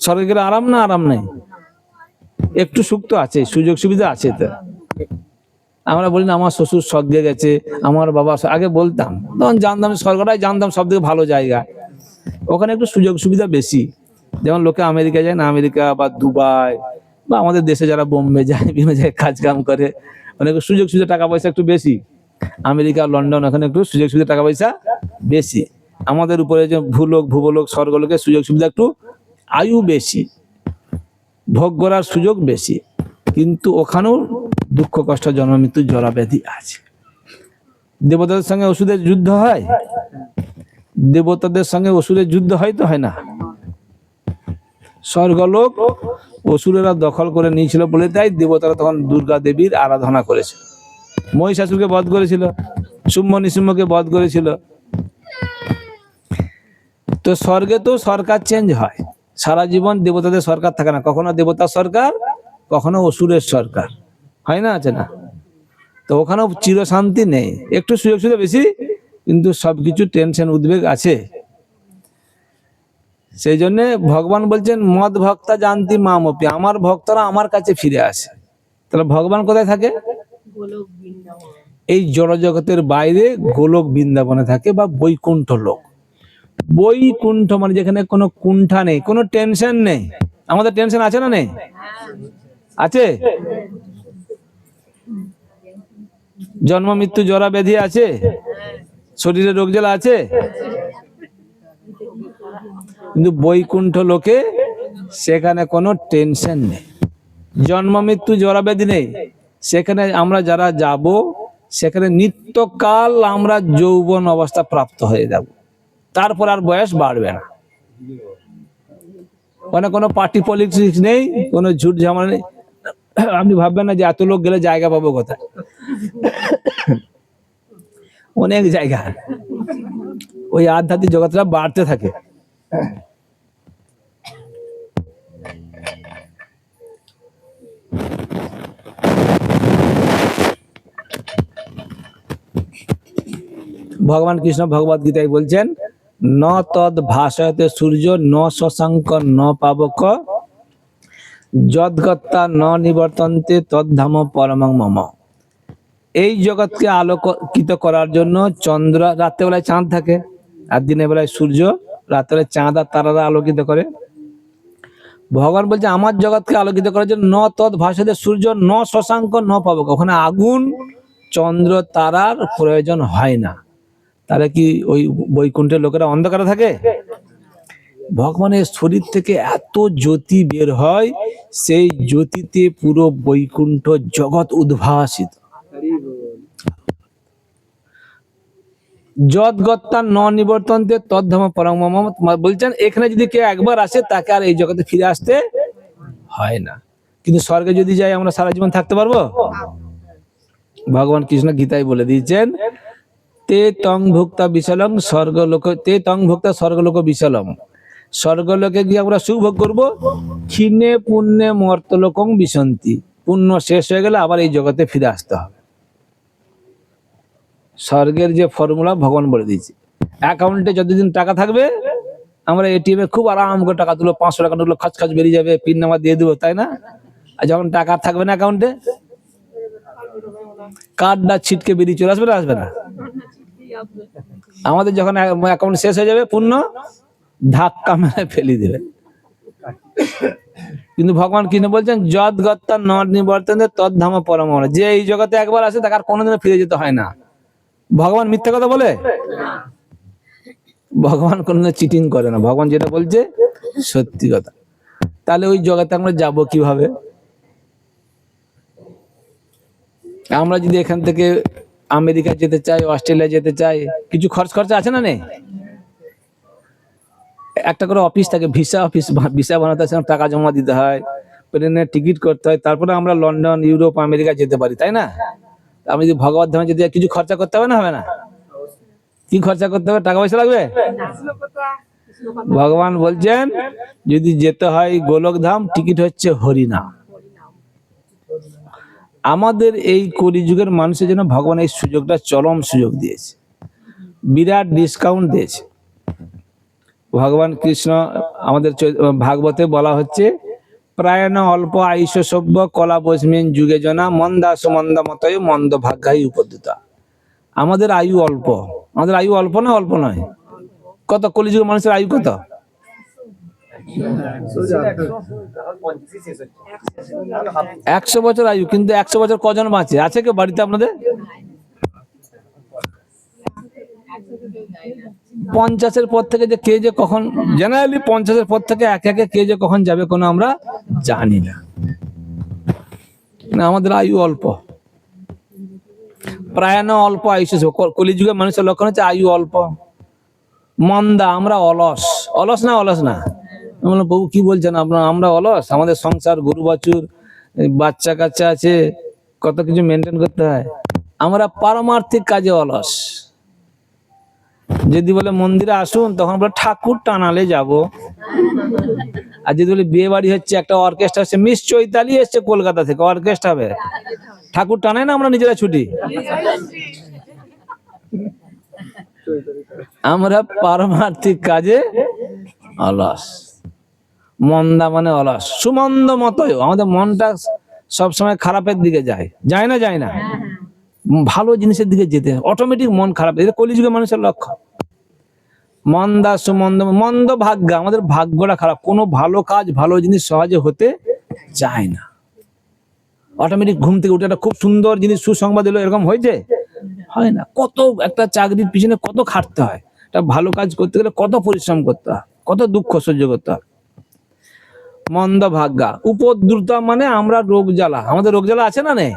স্বর্গে গেলে আরাম না আরাম নেই? একটু সুখ তো আছে, সুযোগ সুবিধা আছে। তো আমরা বলি না আমার শ্বশুর স্বর্গে গেছে, আমার বাবা, আগে বলতাম তখন জানতাম স্বর্গটাই জানতাম সব থেকে ভালো জায়গা, ওখানে একটু সুযোগ সুবিধা বেশি। যেমন লোকে আমেরিকা যায় না, আমেরিকা বা দুবাই বা আমাদের দেশে যারা বোম্বে যায়, বিভিন্ন জায়গায় কাজ কাম করে, অনেক সুযোগ সুবিধা, টাকা পয়সা একটু বেশি। আমেরিকা, লন্ডন, ওখানে একটু সুযোগ সুবিধা, টাকা পয়সা বেশি। আমাদের উপরে যে ভূলোক, ভূবলোক, স্বর্গলোকের সুযোগ সুবিধা একটু, আয়ু বেশি, ভোগ করার সুযোগ বেশি, কিন্তু ওখানেও দুঃখ, কষ্ট, জন্ম, মৃত্যু, জরা, ব্যাধি আছে। দেবতাদের সঙ্গে ওষুধের যুদ্ধ হয়? দেবতাদের সঙ্গে অসুরের যুদ্ধ হয় তো হয় না? স্বর্গলোক অসুরেরা দখল করে নিয়েছিল বলে তাই দেবতারা তখন দুর্গা দেবীর আরাধনা করেছিল। মহিষাসুরকে বধ করেছিল, শুম্ভ নিশুম্ভকে বধ করেছিল। তো স্বর্গে তো সরকার চেঞ্জ হয়, সারা জীবন দেবতাদের সরকার থাকে না, কখনো দেবতার সরকার, কখনো অসুরের সরকার, হয় না? আছে না? তো ওখানেও চিরশান্তি নেই, একটু সুযোগ সুবিধা বেশি, কিন্তু সবকিছু টেনশন, উদ্বেগ আছে। সেই জন্য ভগবান বলছেন মদ ভক্তা জানতি মামপি, আমার ভক্তরা আমার কাছে ফিরে আসে। তাহলে ভগবান কোথায় থাকে? এই জড় জগতের বাইরে গোলক বৃন্দাবনে থাকে, বা বৈকুণ্ঠ লোক। বৈকুণ্ঠ মানে যেখানে কোনো কুণ্ঠা নেই, কোনো টেনশন নেই। আমাদের টেনশন আছে না নেই? আছে। জন্ম মৃত্যু জরা ব্যাধি আছে, শরীরে রোগ জ্বালা আছে, কিন্তু বৈকুণ্ঠ লোকে সেখানে কোনো টেনশন নেই, জন্ম মৃত্যু জরা ব্যাধি নেই। সেখানে আমরা যারা যাব, সেখানে নিত্যকাল আমরা যৌবন অবস্থা প্রাপ্ত হয়ে যাব, তারপর আর বয়স বাড়বে না। মানে কোনো পার্টি পলিটিক্স নেই, কোনো ঝুট ঝামেলা নেই। আপনি ভাববেন না যে এত লোক গেলে জায়গা পাবো কোথায়, অনেক জায়গা। ওই আধ্যাত্মিক জগৎটা বাড়তে থাকে। ভগবান কৃষ্ণ ভগবদ গীতায় বলছেন, ন তদ ভাসয়তে সূর্য ন শশাঙ্ক ন পাবক যদ্গত্তা ন নিবর্তন্তে তদ্ধাম পরমং মম। এই জগৎকে আলোকিত করার জন্য চন্দ্র, রাত্রেবেলায় চাঁদ থাকে, আর দিনের বেলায় সূর্য, রাত্রে চাঁদ আর তারারা আলোকিত করে। ভগবান বলছে আমার জগৎকে আলোকিত করার জন্য ন তদ ভাসয়তে সূর্য ন শশাঙ্ক ন পাবক, ওখানে আগুন, চন্দ্র, তারার প্রয়োজন হয় না। তাহলে কি ওই বৈকুণ্ঠের লোকেরা অন্ধকারে থাকে? ভগবানের শরীর থেকে এত জ্যোতি বের হয়, সেই জ্যোতিতে পুরো বৈকুণ্ঠ জগৎ উদ্ভাসিত। যদ্গত্তা ন নিবর্তন্তে তদ্ধাম পরম মম বলছেন, এখানে যদি কেউ একবার আসে তাকে আর এই জগতে ফিরে আসতে হয় না। কিন্তু স্বর্গে যদি যাই আমরা সারা জীবন থাকতে পারবো? ভগবান কৃষ্ণ গীতায় বলে দিয়েছেন, তে তং ভুক্তা বিশালং স্বর্গলোক, তে তং ভুক্তা স্বর্গলোক বিশালম। স্বর্গলোকে গিয়ে আমরা সুভোগ করবো, ক্ষীণে পুণ্যে মর্তলোকং বিশন্তি, পুণ্য শেষ হয়ে গেলে আবার এই জগতে ফিরে আসতে হবে। স্বর্গের যে ফর্মুলা ভগবান বলে দিয়েছে। অ্যাকাউন্টে যতদিন টাকা থাকবে আমরা এটিএম এ খুব আরাম করে টাকা তুলো, 500 টাকা তুলো, খচখচ বেরিয়ে যাবে, পিন নাম্বার দিয়ে দেবো, তাই না? আর যখন টাকা থাকবে না অ্যাকাউন্টে, কার্ডটা ছিটকে বেরিয়ে চলে আসবে না, আসবে না? আমাদের যখন অ্যাকাউন্ট শেষ হয়ে যাবে পূর্ণ, ধাক্কা মেরে ফেলে দেবে। কিন্তু ভগবান কি না বলছেন, যদ গত্তা নট নিবর্তন তদ ধাম পরম। যে এই জগতে একবার আসে তাকে আর কোনোদিনও ফিরে যেতে হয় না। ভগবান মিথ্যা কথা বলে? ভগবান কোনোদিন চিটিং করে না, ভগবান যেটা বলছে সত্যি কথা। তাহলে ওই জগতে আমরা যাব কিভাবে? আমরা যদি এখান থেকে আমেরিকা যেতে চাই, অস্ট্রেলিয়া যেতে চাই, কিছু খরচা আছে না? নেই? একটা করে অফিস থাকে, ভিসা অফিস, ভিসা বানাতে হয়, টাকা জমা দিতে হয়, প্লেনের টিকিট করতে হয়, তারপরে আমরা লন্ডন, ইউরোপ, আমেরিকা যেতে পারি, তাই না? আমি যদি ভগবত ধামে যেতে কিছু খরচা করতে হবে না, হবে না? কি খরচা করতে হবে? টাকা পয়সা লাগবে? ভগবান বলছেন যদি যেতে হয় গোলক ধাম, টিকিট হচ্ছে হরিনাম। আমাদের এই কলিযুগের মানুষের জন্য ভগবান এই সুযোগটা চরম সুযোগ দিয়েছে, বিরাট ডিসকাউন্ট দিয়েছে। ভগবান কৃষ্ণ আমাদের ভাগবতে বলা হচ্ছে, প্রায়ণ অল্প আয়ুষ সভ্য কলা বস্মিন যুগে জনা মন্দা সুমন্দা মতয় মন্দ ভাগ্যাই উপদ্রুতা। আমাদের আয়ু অল্প। আমাদের আয়ু অল্প না? অল্প নয়? কত কলিযুগের মানুষের আয়ু কত? 100 বছর আয়ু। কিন্তু 100 বছর কজন বাঁচে? আছে কেউ বাড়িতে আপনাদের? 50-এর পর থেকে যে কে যে কখন, জেনারেলি 50-এর পর থেকে একে একে কে যে কখন যাবে কোনো আমরা জানি না। আমাদের আয়ু অল্প, প্রায়ণ অল্প আয়ুষ। কলিযুগের মানুষের লক্ষণ হচ্ছে আয়ু অল্প, মন্দা, আমরা অলস। অলস না? অলস না? প্রভু কি বলছেন আপনার? আমরা অলস? আমাদের সংসার, গরু বাছুর, বাচ্চা কাচ্চা আছে, কত কিছু মেনটেন করতে হয়। আমরা পারমার্থিক কাজে অলস। যদি বলে মন্দিরে আসুন, তখন বলে ঠাকুর টানালে যাব। আর যদি বলে বিয়ে বাড়ি হচ্ছে, একটা অর্কেস্ট্রা হচ্ছে, মিস চৈতালি এসছে কলকাতা থেকে, অর্কেস্ট্রা হবে, ঠাকুর টানাই না, আমরা নিজেরা ছুটি। আমরা পারমার্থিক কাজে অলস। মন্দা মানে অলস। সুমন্দ মতয়, আমাদের মনটা সবসময় খারাপের দিকে যায়, যায় না? যায় না? ভালো জিনিসের দিকে যেতে অটোমেটিক মন খারাপ। এটা কলিযুগের মানুষের লক্ষ্য। মন্দা সুমন্দ, মন্দ ভাগ্য, আমাদের ভাগ্যটা খারাপ। কোনো ভালো কাজ, ভালো জিনিস সহজে হতে চায় না। অটোমেটিক ঘুম থেকে উঠে একটা খুব সুন্দর জিনিস, সুসংবাদ এলো, এরকম হয়েছে? হয় না। কত একটা চাকরির পিছনে কত খাটতে হয়, একটা ভালো কাজ করতে গেলে কত পরিশ্রম করতে হয়, কত দুঃখ সহ্য করতে হয়। মন্দ ভাগ্যা। উপদ্রুত মানে আমরা রোগ জ্বালা। আমাদের রোগ জ্বালা আছে না? নেই?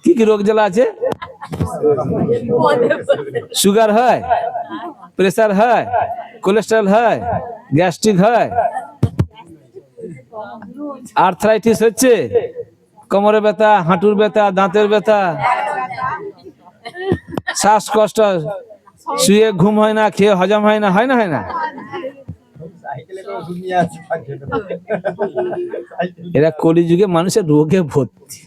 কি কি রোগ জ্বালা আছে? সুগার হয়, প্রেসার হয়, কোলেস্টেরল হয়, গ্যাস্ট্রিক হয়, আর্থ্রাইটিস হচ্ছে, কোমরে ব্যথা, হাঁটুর ব্যথা, দাঁতের ব্যথা, শ্বাসকষ্ট, শুয়ে ঘুম হয় না, খেয়ে হজম হয় না, হয় না? হয় না? এরা কলিযুগে মানুষের রোগে ভর্তি।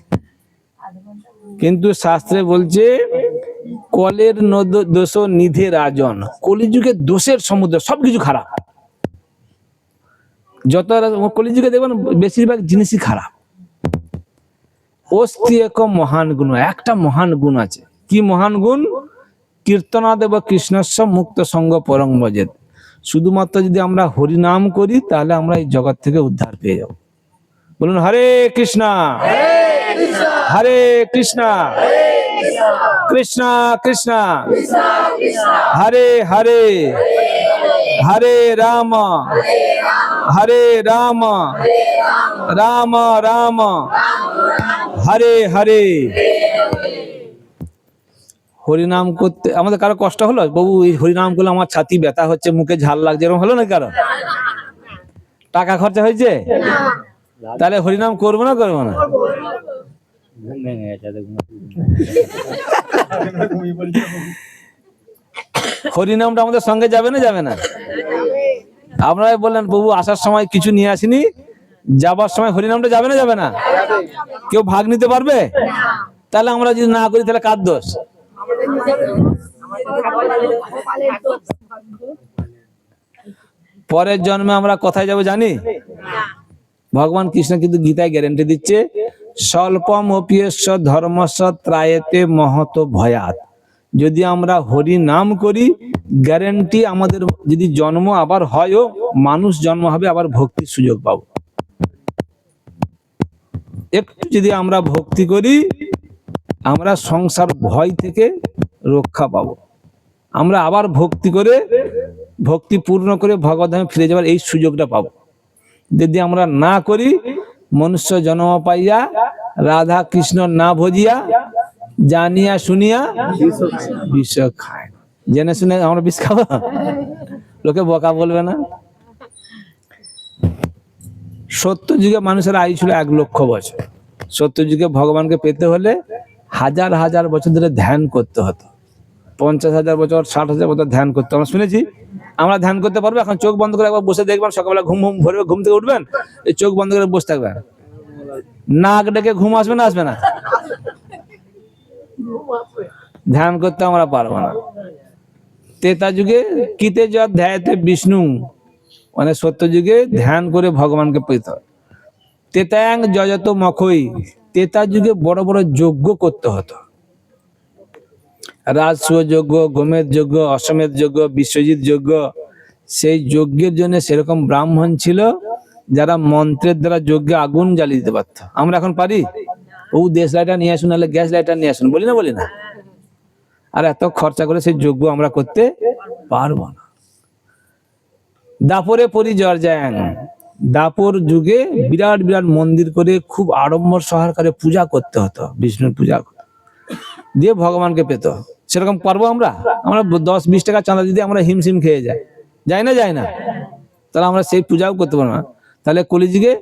কিন্তু শাস্ত্রে বলছে কলের দোষ নিধে রাজন। কলিযুগের দোষের সমুদ্র, সবকিছু খারাপ। যত কলিযুগে দেখবেন বেশিরভাগ জিনিসই খারাপ। অস্তি এক মহান গুণ, একটা মহান গুণ আছে। কি মহান গুণ? কীর্তনাদেব কৃষ্ণস্ব মুক্ত সঙ্গ পরং ভজেত। শুধুমাত্র যদি আমরা হরিনাম করি, তাহলে আমরা এই জগৎ থেকে উদ্ধার পেয়ে যাব। বলুন হরে কৃষ্ণ, হরে কৃষ্ণ, কৃষ্ণ কৃষ্ণ হরে হরে, হরে রাম, হরে রাম, রাম রাম হরে হরে। হরিনাম করতে আমাদের কারো কষ্ট হলো? বাবু এই হরিনাম করলে আমার ছাতি ব্যথা হচ্ছে, মুখে ঝাল লাগছে, এরকম হলো না কারো? টাকা খরচা হয়েছে? তাহলে হরিনাম করবো না? করবো না? হরিনামটা আমাদের সঙ্গে যাবে না? যাবে না? আপনারাই বললেন প্রভু আসার সময় কিছু নিয়ে আসিনি, যাবার সময় হরিনামটা যাবে না? যাবে না? কেউ ভাগ নিতে পারবে? তাহলে আমরা যদি না করি, তাহলে কার দোষ? পরের জন্মে আমরা কোথায় যাব জানি? ভগবান কৃষ্ণ কিন্তু গীতায় গ্যারেন্টি দিচ্ছে, স্বল্পম অপিয়স্য ধর্মস্য ত্রায়েতে মহত ভয়াত। যদি আমরা হরি নাম করি, গ্যারেন্টি আমাদের যদি জন্ম আবার হয়ও, মানুষ জন্ম হবে, আবার ভক্তির সুযোগ পাবো। একটু যদি আমরা ভক্তি করি, আমরা সংসার ভয় থেকে রক্ষা পাবো। আমরা আবার ভক্তি করে, ভক্তি পূর্ণ করে ভগবদ্ধামে ফিরে যাবার এই সুযোগটা পাবো। যদি আমরা না করি, মনুষ্য জন্ম পাইয়া রাধা কৃষ্ণ না ভজিয়া জানিয়া শুনিয়া বিষ খায়। জেনে শুনে আমরা বিষ খাবো, লোকে বকা বলবে না? সত্য যুগে মানুষের আয়ু ছিল 1 লক্ষ বছর। সত্য যুগে ভগবানকে পেতে হলে হাজার হাজার বছর ধরে ধ্যান করতে হতো। 50,000 বছর, 60,000 বছর ধ্যান করতে। আমরা শুনেছি। আমরা ধ্যান করতে পারবো? এখন চোখ বন্ধ করে একবার বসে দেখবেন, সকালবেলা ঘুম ভরবে, ঘুম থেকে উঠবেন, এই চোখ বন্ধ করে বসে থাকবেন, নাক ডেকে ঘুম আসবে না? আসবে না? ধ্যান করতে আমরা পারবো না। ত্রেতা যুগে কিতে যত ধ্যায়তে বিষ্ণু, মানে সত্য যুগে ধ্যান করে ভগবানকে পেতে হয়। তেতায়াং যজত মখই, ত্রেতা যুগে বড় বড় যজ্ঞ করতে হতো। রাজসূয় যজ্ঞ, গোমেদ যজ্ঞ, অশ্বমেধ যজ্ঞ, বিশ্বজিৎ যজ্ঞ। সেই যজ্ঞের জন্য সেরকম ব্রাহ্মণ ছিল যারা মন্ত্রের দ্বারা যজ্ঞে আগুন জ্বালিয়ে দিতে পারত। আমরা এখন পারি? ও দেশ লাইটার নিয়ে আসুন, নাহলে গ্যাস লাইটার নিয়ে আসুন, বলি না? আর এত খরচা করে সেই যজ্ঞ আমরা করতে পারবো না। দাপরে পরিচর্যাং, দাপর যুগে বিরাট বিরাট মন্দির করে খুব আড়ম্বর সহকারে পূজা করতে হতো, বিষ্ণুর পূজা দিয়ে ভগবানকে পেত। সেরকম পারবো আমরা? আমরা 10-20 টাকা চাঁদা দিতে আমরা হিমশিম খেয়ে যাই না? তাহলে আমরা সেই পূজাও করতে পারবো না। তাহলে কলিযুগে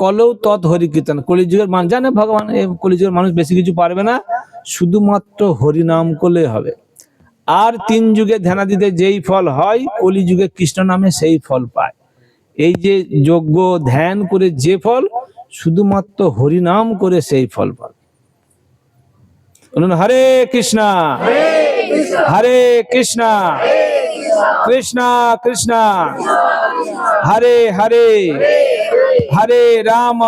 কলৌ তৎ হরি কীর্তন, কলিযুগের মানুষ জানে ভগবান, এই কলিযুগের মানুষ বেশি কিছু পারবে না, শুধুমাত্র হরি নাম করলে হবে। আর 3 যুগে ধ্যানাদিতে যেই ফল হয়, কলিযুগে কৃষ্ণ নামে সেই ফল পায়। এই যে যজ্ঞ ধ্যান করে যে ফল, শুধুমাত্র হরি নাম করে সেই ফল পায়। হরে কৃষ্ণ হরে কৃষ্ণ কৃষ্ণ কৃষ্ণ হরে হরে, হরে রাম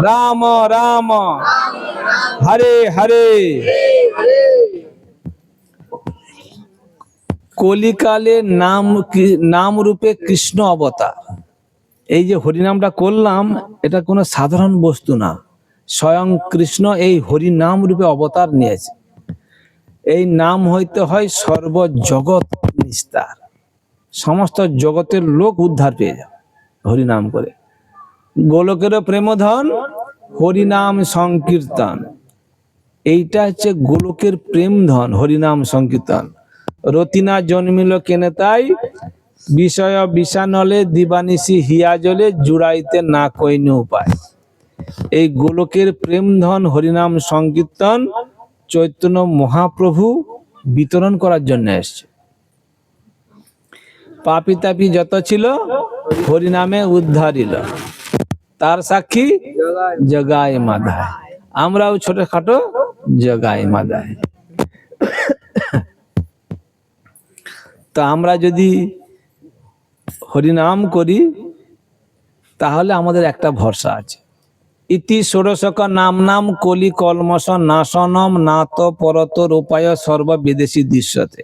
রাম রাম হরে হরে। কলিকালে নাম রূপে কৃষ্ণ অবতার। এই যে হরিনামটা করলাম, এটা কোনো সাধারণ বস্তু না, স্বয়ং কৃষ্ণ এই হরি নাম রূপে অবতার নিয়েছে। এই নাম হইতে হয় সর্বজগৎ নিস্তার, সমস্ত জগতের লোক উদ্ধার পেয়ে যাবে হরি নাম করে। গোলকেরও প্রেমধন হরিনাম সংকীর্তন, এইটা হচ্ছে গোলকের প্রেম ধন, হরিনাম সংকীর্তন। রতিনা জন্মিল কেনে তাই, বিষয় বিষানলে দিবানিশি হিয়া জলে, জুড়াইতে না কইনে উপায়। এই গোলকের প্রেম ধন হরিনাম সংকীর্তন চৈতন্য মহাপ্রভু বিতরণ করার জন্য এসছে। পাপি তাপি যত ছিল হরিনামে উদ্ধারিল, তার সাক্ষী জগায় মাধায়। আমরাও ছোটখাটো জগায় মাধায়। তো আমরা যদি হরিনাম করি, তাহলে আমাদের একটা ভরসা আছে। ইতি ষোড়শক নাম কলি কলমশ নাশনম নাত পরতর উপায় সর্ব বিদেশি দৃশ্যতে।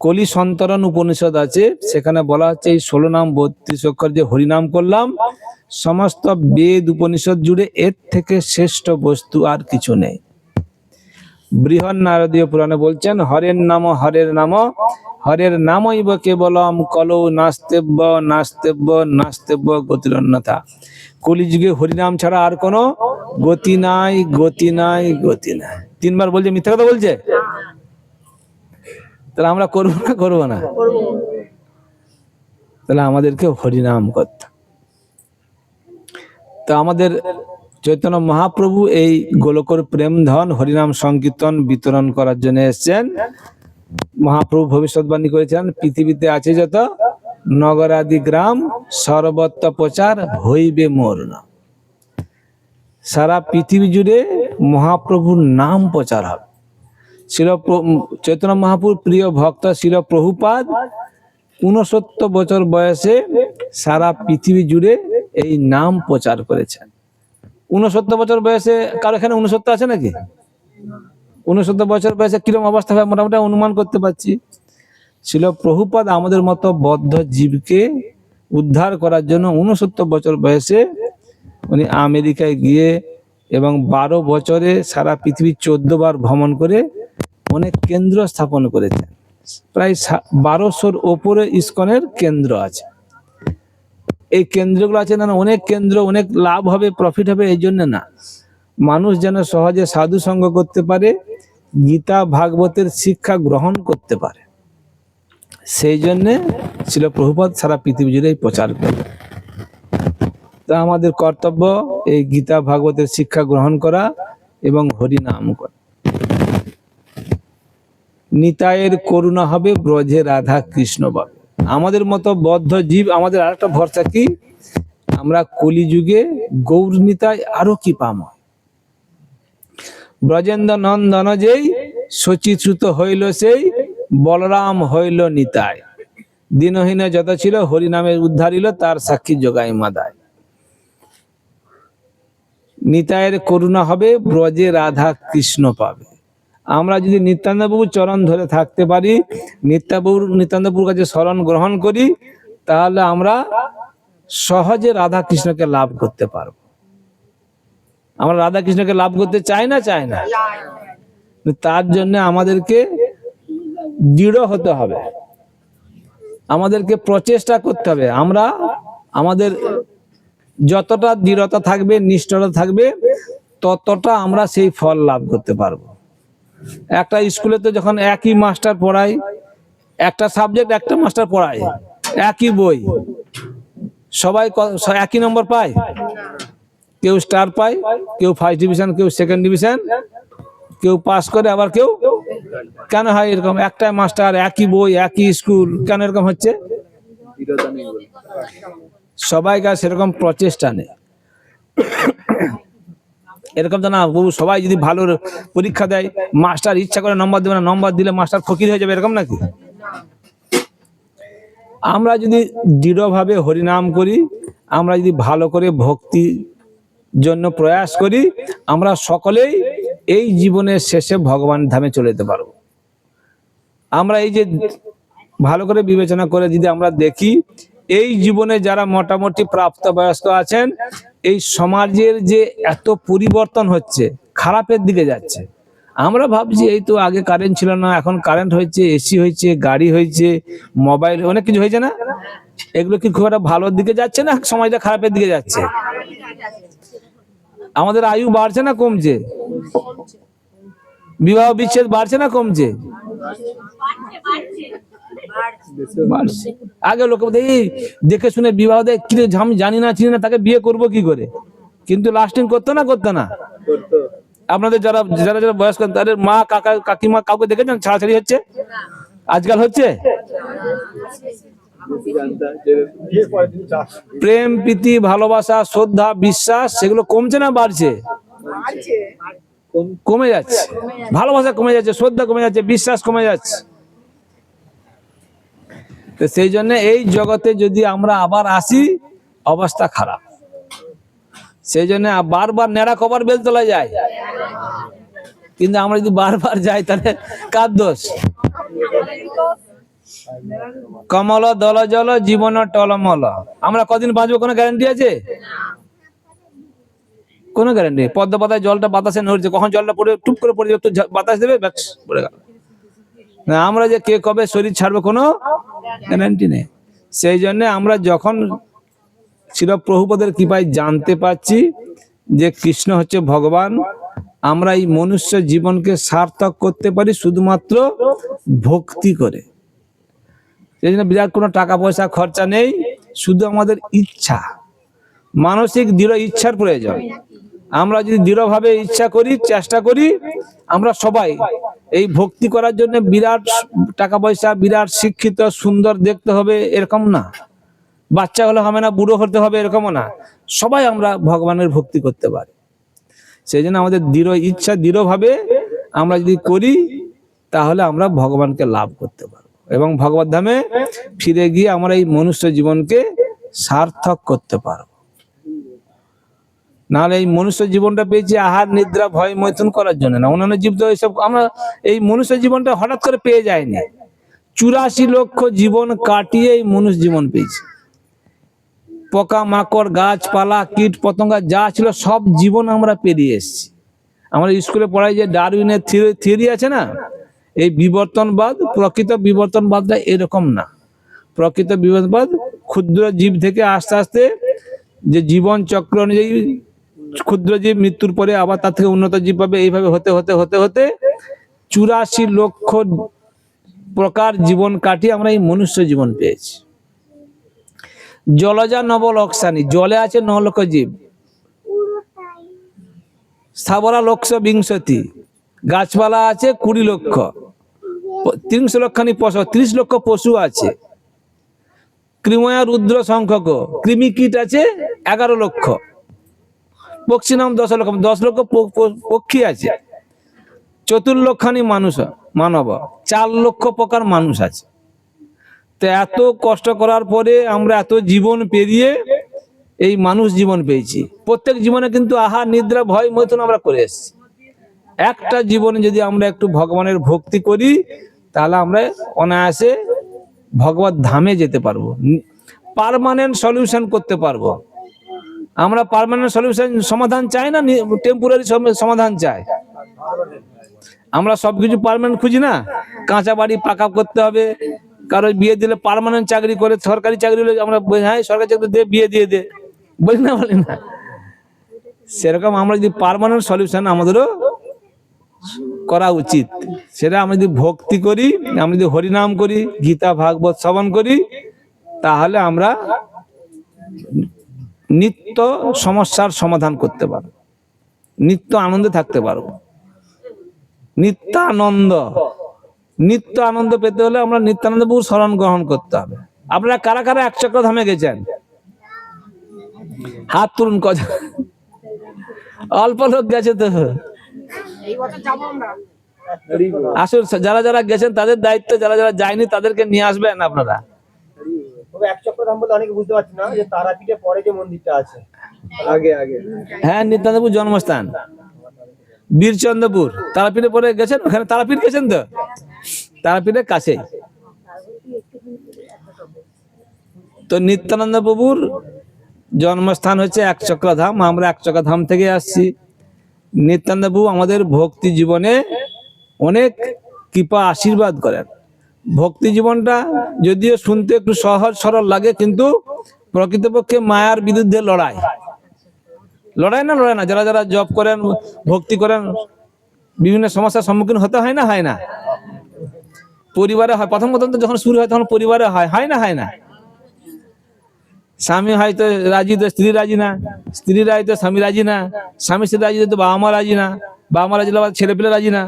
কলি সন্তরণ উপনিষদ আছে, সেখানে বলা হচ্ছে এই 16 নাম 32 অক্ষর যে হরিনাম করলাম, সমস্ত বেদ উপনিষদ জুড়ে এর থেকে শ্রেষ্ঠ বস্তু আর কিছু নেই। বৃহৎ নারদীয় পুরাণে বলছেন, হরের নাম হরের নামইব কেবলম কলৌ নাস্তেব্য নাস্তেব্য নাস্তেব্য গতিরন্যথা। কলিযুগে হরিনাম ছাড়া আর কোনো গতি নাই, গতি নাই, গতি নাই। 3 বার বলছে, মিথ্যা কথা বলছে? তাহলে আমরা করবো না? তাহলে আমাদেরকে হরিনাম করতে। তো আমাদের চৈতন্য মহাপ্রভু এই গোলকের প্রেম ধন হরিনাম সংকীর্তন বিতরণ করার জন্য এসেছেন। মহাপ্রভু ভবিষ্যৎবাণী করেছেন, পৃথিবীতে আছে যত নগরাদি গ্রাম, সর্বত্র প্রচার হইবে মোর নাম। সারা পৃথিবী জুড়ে মহাপ্রভুর নাম প্রচার হবে। চৈতন্য মহাপ্রভুর প্রিয় ভক্ত শিল প্রভুপাদ 69 বছর বয়সে সারা পৃথিবী জুড়ে এই নাম প্রচার করেছেন। 69 বছর বয়সে, কারো এখানে 69 আছে নাকি? 69 বছর বয়সে কিরকম অবস্থা হবে মোটামুটি অনুমান করতে পারছি। শিল প্রভুপাদ আমাদের মতো বদ্ধ জীবকে উদ্ধার করার জন্য 69 বছর বয়সে উনি আমেরিকায় গিয়ে এবং 12 বছরে সারা পৃথিবী 14 বার ভ্রমণ করে অনেক কেন্দ্র স্থাপন করেছেন। প্রায় 1200-র ওপরে ইসকনের কেন্দ্র আছে। এই কেন্দ্রগুলো আছে না, অনেক কেন্দ্র, অনেক লাভ হবে, প্রফিট হবে, এই জন্য না, মানুষ যেন সহজে সাধু সঙ্গ করতে পারে, গীতা ভাগবতের শিক্ষা গ্রহণ করতে পারে, সেই জন্যে শিল প্রভুপাদ সারা পৃথিবী জুড়ে প্রচার করে। তা আমাদের কর্তব্য এই গীতা ভাগবতের শিক্ষা গ্রহণ করা এবং হরি নাম করা। নিতাইয়ের করুণা হবে, ব্রজে রাধা কৃষ্ণ পাবে। আমাদের মতো বদ্ধ জীব, আমাদের আরেকটা ভরসা কি, আমরা কলিযুগে গৌর নিতাই আরো কি পাম। ব্রজেন্দ্র নন্দন যেই সচিশ্রুত হইল সেই, বলরাম হইল নিতাই। দিনহীন যত ছিল হরি নামের উদ্ধারিল, তার সাক্ষী যোগাই মাদায়। নিতাইয়ের করুণা হবে, ব্রজে রাধা কৃষ্ণ পাবে। আমরা যদি নিত্যানন্দ বাবুর চরণ ধরে থাকতে পারি, নিত্যানন্দ বাবুর কাছে শরণ গ্রহণ করি, তাহলে আমরা সহজে রাধা কৃষ্ণকে লাভ করতে পারবো। আমরা রাধা কৃষ্ণকে লাভ করতে চাই না? চাই না। তার জন্য আমাদেরকে দৃঢ় হতে হবে, আমাদেরকে প্রচেষ্টা করতে হবে। আমাদের যতটা দৃঢ়তা থাকবে, নিষ্ঠতা থাকবে, ততটা আমরা সেই ফল লাভ করতে পারবো। একটা স্কুলে তো যখন একই মাস্টার পড়ায়, একটা সাবজেক্ট একটা মাস্টার পড়ায়, একই বই, সবাই একই নম্বর পায়? কেউ স্টার পায়, কেউ ফার্স্ট ডিভিশন, কেউ সেকেন্ড ডিভিশন, কেউ পাস করে, আবার কেউ। কেন হয় এরকম? একটা মাস্টার, একই বই, একই স্কুল, কেন এরকম হচ্ছে? সবাইকার সেরকম প্রচেষ্টা নেই। এরকম তো না সবাই যদি ভালো পরীক্ষা দেয়, মাস্টার ইচ্ছা করে নম্বর দেবে না, নম্বর দিলে মাস্টার ফকির হয়ে যাবে, এরকম নাকি? আমরা যদি দৃঢ়ভাবে হরিনাম করি, আমরা যদি ভালো করে ভক্তি জন্য প্রয়াস করি, আমরা সকলেই এই জীবনের শেষে ভগবান ধামে চলে যেতে পারবো। আমরা এই যে ভালো করে বিবেচনা করে যদি আমরা দেখি, এই জীবনে যারা মোটামুটি প্রাপ্তবয়স্ক আছেন, এই সমাজের যে এত পরিবর্তন হচ্ছে, খারাপের দিকে যাচ্ছে। আমরা ভাবছি এই তো আগে কারেন্ট ছিল না, এখন কারেন্ট হয়েছে, এসি হয়েছে, গাড়ি হয়েছে, মোবাইল, অনেক কিছু হয়েছে না? এগুলো কি খুব একটা ভালোর দিকে যাচ্ছে না সমাজটা খারাপের দিকে যাচ্ছে? আমাদের আয়ু বাড়ছে না কমছে? বিবাহ বিচ্ছেদ বাড়ছে না কমছে? আগে লোক দেখে শুনে বিবাহ দেয়, কি আমি জানি না চিনি না, তাকে বিয়ে করব কি করে? কিন্তু লাস্টিং করতো না? করতো না? আপনাদের যারা যারা যারা বয়স্ক, তাদের মা কাকা কাকিমা কাউকে দেখেছেন ছাড়াছাড়ি হচ্ছে? আজকাল হচ্ছে? প্রেম প্রীতি ভালোবাসা শ্রদ্ধা বিশ্বাস সেগুলো কমছে না বাড়ছে? কমে যাচ্ছে। ভালোবাসা কমে যাচ্ছে, শ্রদ্ধা কমে যাচ্ছে, বিশ্বাস কমে যাচ্ছে। তো সেই জন্য এই জগতে যদি আমরা আবার আসি, অবস্থা খারাপ। সেই জন্য বারবার নেড়া কবার বেলতলা যায়, কিন্তু আমরা যদি বারবার যাই তাহলে কার দোষ? কমল দল জল জীবন টলমল। আমরা কদিন বাঁচবো কোনো গ্যারান্টি আছে? কোনো গ্যারান্টি? পদ্ম পাতায় জলটা বাতাসে নড়ছে, কখন জলটা পড়ে টুপ করে পড়ে, একটু বাতাস দেবে, পড়ে গেল। না, আমরা যে কে কবে শরীর ছাড়বো কোনো গ্যারান্টি নেই। সেই জন্য আমরা যখন শিল প্রভুপাদের কৃপায় জানতে পারছি যে কৃষ্ণ হচ্ছে ভগবান, আমরা এই মনুষ্য জীবনকে সার্থক করতে পারি শুধুমাত্র ভক্তি করে। সেই জন্য বিরাট কোনো টাকা পয়সা খরচা নেই, শুধু আমাদের ইচ্ছা, মানসিক দৃঢ় ইচ্ছার প্রয়োজন। আমরা যদি দৃঢ়ভাবে ইচ্ছা করি, চেষ্টা করি, আমরা সবাই এই ভক্তি করার জন্য বিরাট টাকা পয়সা, বিরাট শিক্ষিত, সুন্দর দেখতে হবে এরকম না, বাচ্চা হলে হবে না, বুড়ো হতে হবে এরকমও না। সবাই আমরা ভগবানের ভক্তি করতে পারি। সেই জন্য আমাদের দৃঢ় ইচ্ছা, দৃঢ়ভাবে আমরা যদি করি তাহলে আমরা ভগবানকে লাভ করতে পারবো এবং ভগবত ধামে ফিরে গিয়ে আমরা এই মনুষ্য জীবনকে সার্থক করতে পারবো। নাহলে এই মনুষ্য জীবনটা পেয়েছি আহার নিদ্রা ভয় মৈথুন করার জন্য না। অন্যান্য জীব তো এইসব, আমরা এই মনুষ্য জীবনটা হঠাৎ করে পেয়ে যায়নি। 84 লক্ষ জীবন কাটিয়ে এই মনুষ্য জীবন পেয়েছি। পোকা মাকড় গাছপালা কীট পতঙ্গা যা ছিল সব জীবন আমরা পেরিয়ে এসেছি। আমরা স্কুলে পড়াই যে ডারউইনের থিওরি আছে না, এই বিবর্তনবাদ, প্রকৃত বিবর্তনবাদটা এরকম না। প্রকৃত বিবর্তনবাদ ক্ষুদ্র জীব থেকে আস্তে আস্তে যে জীবন চক্র অনুযায়ী ক্ষুদ্র জীব মৃত্যুর পরে আবার তার থেকে উন্নত জীব পাবে, এইভাবে হতে হতে হতে হতে 84 লক্ষ প্রকার জীবন কাটিয়ে আমরা এই মনুষ্য জীবন পেয়েছি। জলজা নবল অক্সানি, জলে আছে 9 লক্ষ জীব। স্থাবরা লক্ষ বিংশতি, গাছপালা আছে 20 লক্ষ। 30 লক্ষানি পশু, 30 লক্ষ পশু আছে। কৃময়া রুদ্র সংখ্যক, কৃমি কীট আছে 11 লক্ষ। পক্ষী নাম 10 লক্ষ, 10 লক্ষ পক্ষী আছে। 4 লক্ষানি মানুষ, মানব, 4 লক্ষ প্রকার মানুষ আছে। তো এত কষ্ট করার পরে আমরা এত জীবন পেরিয়ে এই মানুষ জীবন পেয়েছি। প্রত্যেক জীবনে কিন্তু আহার নিদ্রা ভয় মৈথুন আমরা করে এসেছি। একটা জীবনে যদি আমরা একটু ভগবানের ভক্তি করি তাহলে আমরা অনায়াসে ভগবত ধামে যেতে পারবো, পার্মানেন্ট সলিউশন করতে পারবো। আমরা পার্মানেন্ট সলিউশন সমাধান চাই না, টেম্পোরারি সমাধান চাই। আমরা সবকিছু পার্মানেন্ট খুঁজি না। কাঁচা বাড়ি পাকা করতে হবে, কারো বিয়ে দিলে পার্মানেন্ট চাকরি করে, সরকারি চাকরি হলে আমরা হ্যাঁ সরকারি চাকরি দিয়ে বিয়ে দিয়ে দে, বলি না বলি না। সেরকম আমরা যদি পার্মানেন্ট সলিউশন আমাদেরও করা উচিত। সেটা আমরা যদি ভক্তি করি, আমরা যদি হরিনাম করি, গীতা ভাগবত শ্রবণ করি, তাহলে আমরা নিত্য সমস্যার সমাধান করতে পারবো, নিত্য আনন্দে থাকতে পারবো। নিত্যানন্দ, নিত্য আনন্দ পেতে হলে আমরা নিত্যানন্দ প্রভুর শরণ গ্রহণ করতে হবে। আপনারা কারা কারা 1 চক্র ধামে গেছেন? হাত তুলুন। কথা অল্প লোক গেছে তো, আসুন যারা যারা গেছেন তাদের দায়িত্ব, যারা যারা যায়নি তাদেরকে নিয়ে আসবেন আপনারা। তবে 1 চক্র ধাম বলতে অনেকে বুঝতে পারছে না যে তারাপীঠে পরে যে মন্দিরটা আছে আগে আগে, হ্যাঁ নিত্যানন্দপুর জন্মস্থান বীরচন্দ্রপুর। তারাপীঠে পরে গেছেন? ওখানে তারাপীঠ গেছেন তো? তারাপীঠের কাছে তো নিত্যানন্দ প্রভুর জন্মস্থান হচ্ছে 1 চক্র ধাম। আমরা 1 চক্র ধাম থেকে আসছি। নিত্যানন্দ প্রভু আমাদের ভক্তি জীবনে অনেক কৃপা আশীর্বাদ করেন। ভক্তি জীবনটা যদিও শুনতে একটু সহজ সরল লাগে, কিন্তু প্রকৃতপক্ষে মায়ার বিরুদ্ধে লড়াই। লড়াই না লড়াই না, যারা যারা জব করেন, ভক্তি করেন, বিভিন্ন সমস্যার সম্মুখীন হতে হয় না? হয় না? পরিবারে হয়, প্রথম প্রথম তো যখন শুরু হয় তখন পরিবারে হয়, হয় না? হয় না? স্বামী হয়তো রাজি তো স্ত্রী রাজি না, স্ত্রী রাজি তো স্বামী রাজি না, স্বামী স্ত্রী রাজি তো বাবা মা রাজি না, বাবা মা রাজি না ছেলে পেলে রাজি না,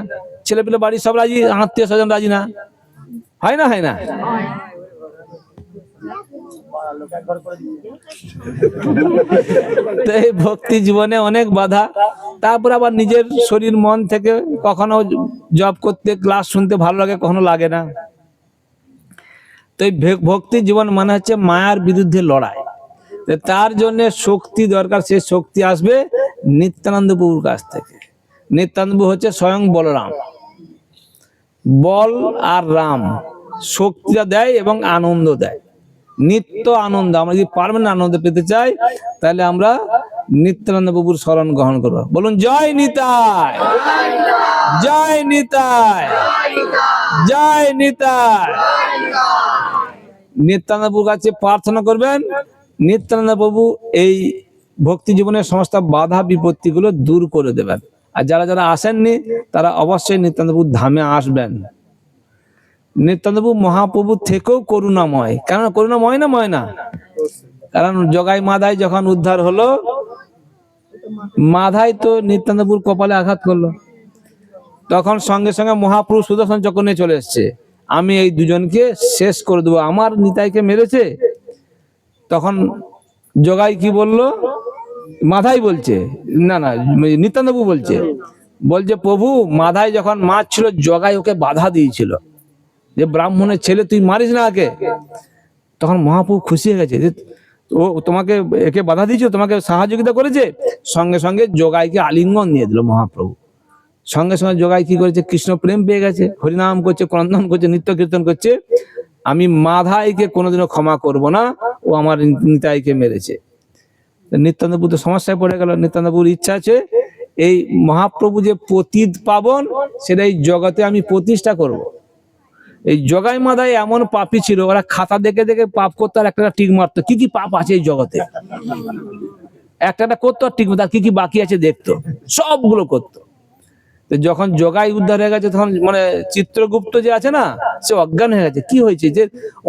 ছেলে পেলে বাড়ির সব রাজি, আত্মীয় স্বজন রাজি না। হয় না? হয় না? তো এই ভক্তি জীবনে অনেক বাধা। তারপর আবার নিজের শরীর মন থেকে কখনো জব করতে, ক্লাস শুনতে ভালো লাগে, কখনো লাগে না। তো এই ভক্তি জীবন মানে হচ্ছে মায়ার বিরুদ্ধে লড়াই। তার জন্য শক্তি দরকার। সে শক্তি আসবে নিত্যানন্দ প্রভুর কাছ থেকে। নিত্যানন্দ প্রভু হচ্ছে স্বয়ং বলরাম। বল আর রাম শক্তিটা দেয় এবং আনন্দ দেয়, নিত্য আনন্দ। আমরা যদি পার্মানেন্ট আনন্দ পেতে চাই তাহলে আমরা নিত্যানন্দ প্রভুর শরণ গ্রহণ করবো। বলুন জয় নিতাই, জয় নিতাই, জয় নিতাই। নিত্যানন্দ প্রভুর কাছে প্রার্থনা করবেন, নিত্যানন্দ প্রভু এই ভক্তি জীবনের সমস্ত বাধা বিপত্তি গুলো দূর করে দেবেন। আর যারা যারা আসেননি তারা অবশ্যই নিত্যানন্দ প্রভুর ধামে আসবেন। নিত্যানন্দ প্রভু মহাপ্রভু থেকেও করুণাময়। কেন করুণাময় না? ময় না? কারণ জগাই মাধাই যখন উদ্ধার হলো, মাধাই তো নিত্যানন্দ প্রভুর কপালে আঘাত করলো, তখন সঙ্গে সঙ্গে মহাপ্রভু সুদর্শন চক্র নিয়ে চলে এসছে, আমি এই দুজনকে শেষ করে দেবো, আমার নিতাইকে মেরেছে। তখন জগাই কি বলল? মাধাই বলছে, না না নিত্যানন্দ প্রভু বলছে প্রভু মাধাই যখন মারছিল জগাই ওকে বাধা দিয়েছিল যে ব্রাহ্মণের ছেলে তুই মারিস না আগে। তখন মহাপ্রভু খুশি হয়ে গেছে যে ও তোমাকে একে বাধা দিয়েছে, তোমাকে সহযোগিতা করেছে। সঙ্গে সঙ্গে জগাইকে আলিঙ্গন দিয়ে দিল মহাপ্রভু। সঙ্গে সঙ্গে জগাই কি করেছে, কৃষ্ণ প্রেম পেয়ে গেছে, হরিনাম করছে, ক্রন্দন করছে, নিত্য কীর্তন করছে। আমি মাধাইকে কোনোদিনও ক্ষমা করব না, ও আমার নিতাইকে মেরেছে। নিত্যানন্দপুর তো সমস্যায় পড়ে গেল। নিত্যানন্দপুর ইচ্ছা আছে এই মহাপ্রভু যে পতিত পাবন সেটা এই জগতে আমি প্রতিষ্ঠা করব। এই জগাই মাধাই এমন পাপী ছিল, ওরা খাতা দেখে দেখে পাপ করতো আর একটা টিক মারতো, কি কি পাপ আছে এই জগতে, একটা করতো আর টিক মারতো, আর কি কি বাকি আছে দেখতো, সবগুলো করতো। তো যখন জগাই উদ্ধার হয়ে গেছে তখন মানে চিত্রগুপ্ত যে আছে না, সে অজ্ঞান হয়ে গেছে। কি হয়েছে যে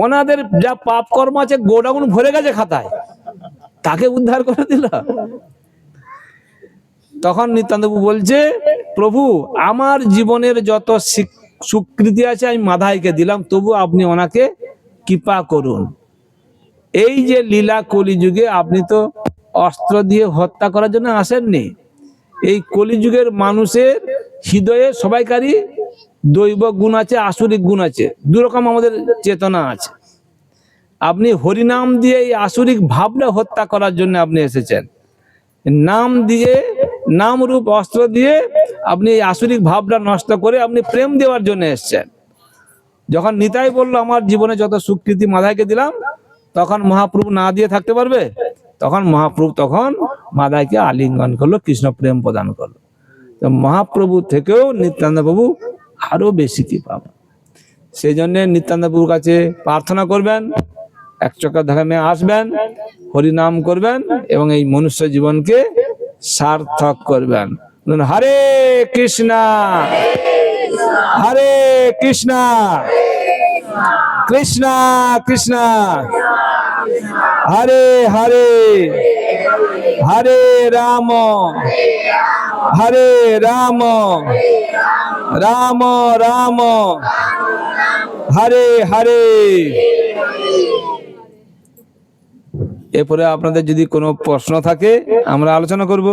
ওনাদের যা পাপ কর্ম আছে গোডাউন ভরে গেছে খাতায়, তাকে উদ্ধার করে দিল। তখন নিত্যানন্দবাবু বলছে প্রভু আমার জীবনের যত স্বীকৃতি আছে আমি মাধাইকে দিলাম, তবু আপনি ওনাকে কৃপা করুন। এই যে লীলা কলিযুগে আপনি তো অস্ত্র দিয়ে হত্যা করার জন্য আসেননি। এই কলিযুগের মানুষের হৃদয়ে সবাইকারই দৈব গুণ আছে, আসুরিক গুণ আছে, দুরকম আমাদের চেতনা আছে। আপনি হরিনাম দিয়ে এই আসুরিক ভাবনা হত্যা করার জন্য আপনি এসেছেন। নাম দিয়ে, নাম রূপ অস্ত্র দিয়ে আপনি এই আসুরিক ভাবনা নষ্ট করে আপনি প্রেম দেওয়ার জন্য এসেছেন। যখন নিতাই বলল আমার জীবনে যত স্বীকৃতি মাধাইকে দিলাম, তখন মহাপ্রভু না দিয়ে থাকতে পারবে? তখন মহাপ্রভু তখন মাধাইকে আলিঙ্গন করলো, কৃষ্ণ প্রেম প্রদান করলো। তো মহাপ্রভু থেকেও নিত্যানন্দ প্রভু আরো বেশি কৃপা। সেই জন্য নিত্যানন্দ প্রভুর কাছে প্রার্থনা করবেন, এক চক্কর ধামে আসবেন, হরিনাম করবেন এবং এই মনুষ্য জীবনকে সার্থক করবেন। হরে কৃষ্ণা হরে কৃষ্ণা কৃষ্ণা কৃষ্ণা হরে হরে হরে রাম হরে রাম রাম রাম হরে হরে। এরপরে আপনাদের যদি কোনো প্রশ্ন থাকে আমরা আলোচনা করব।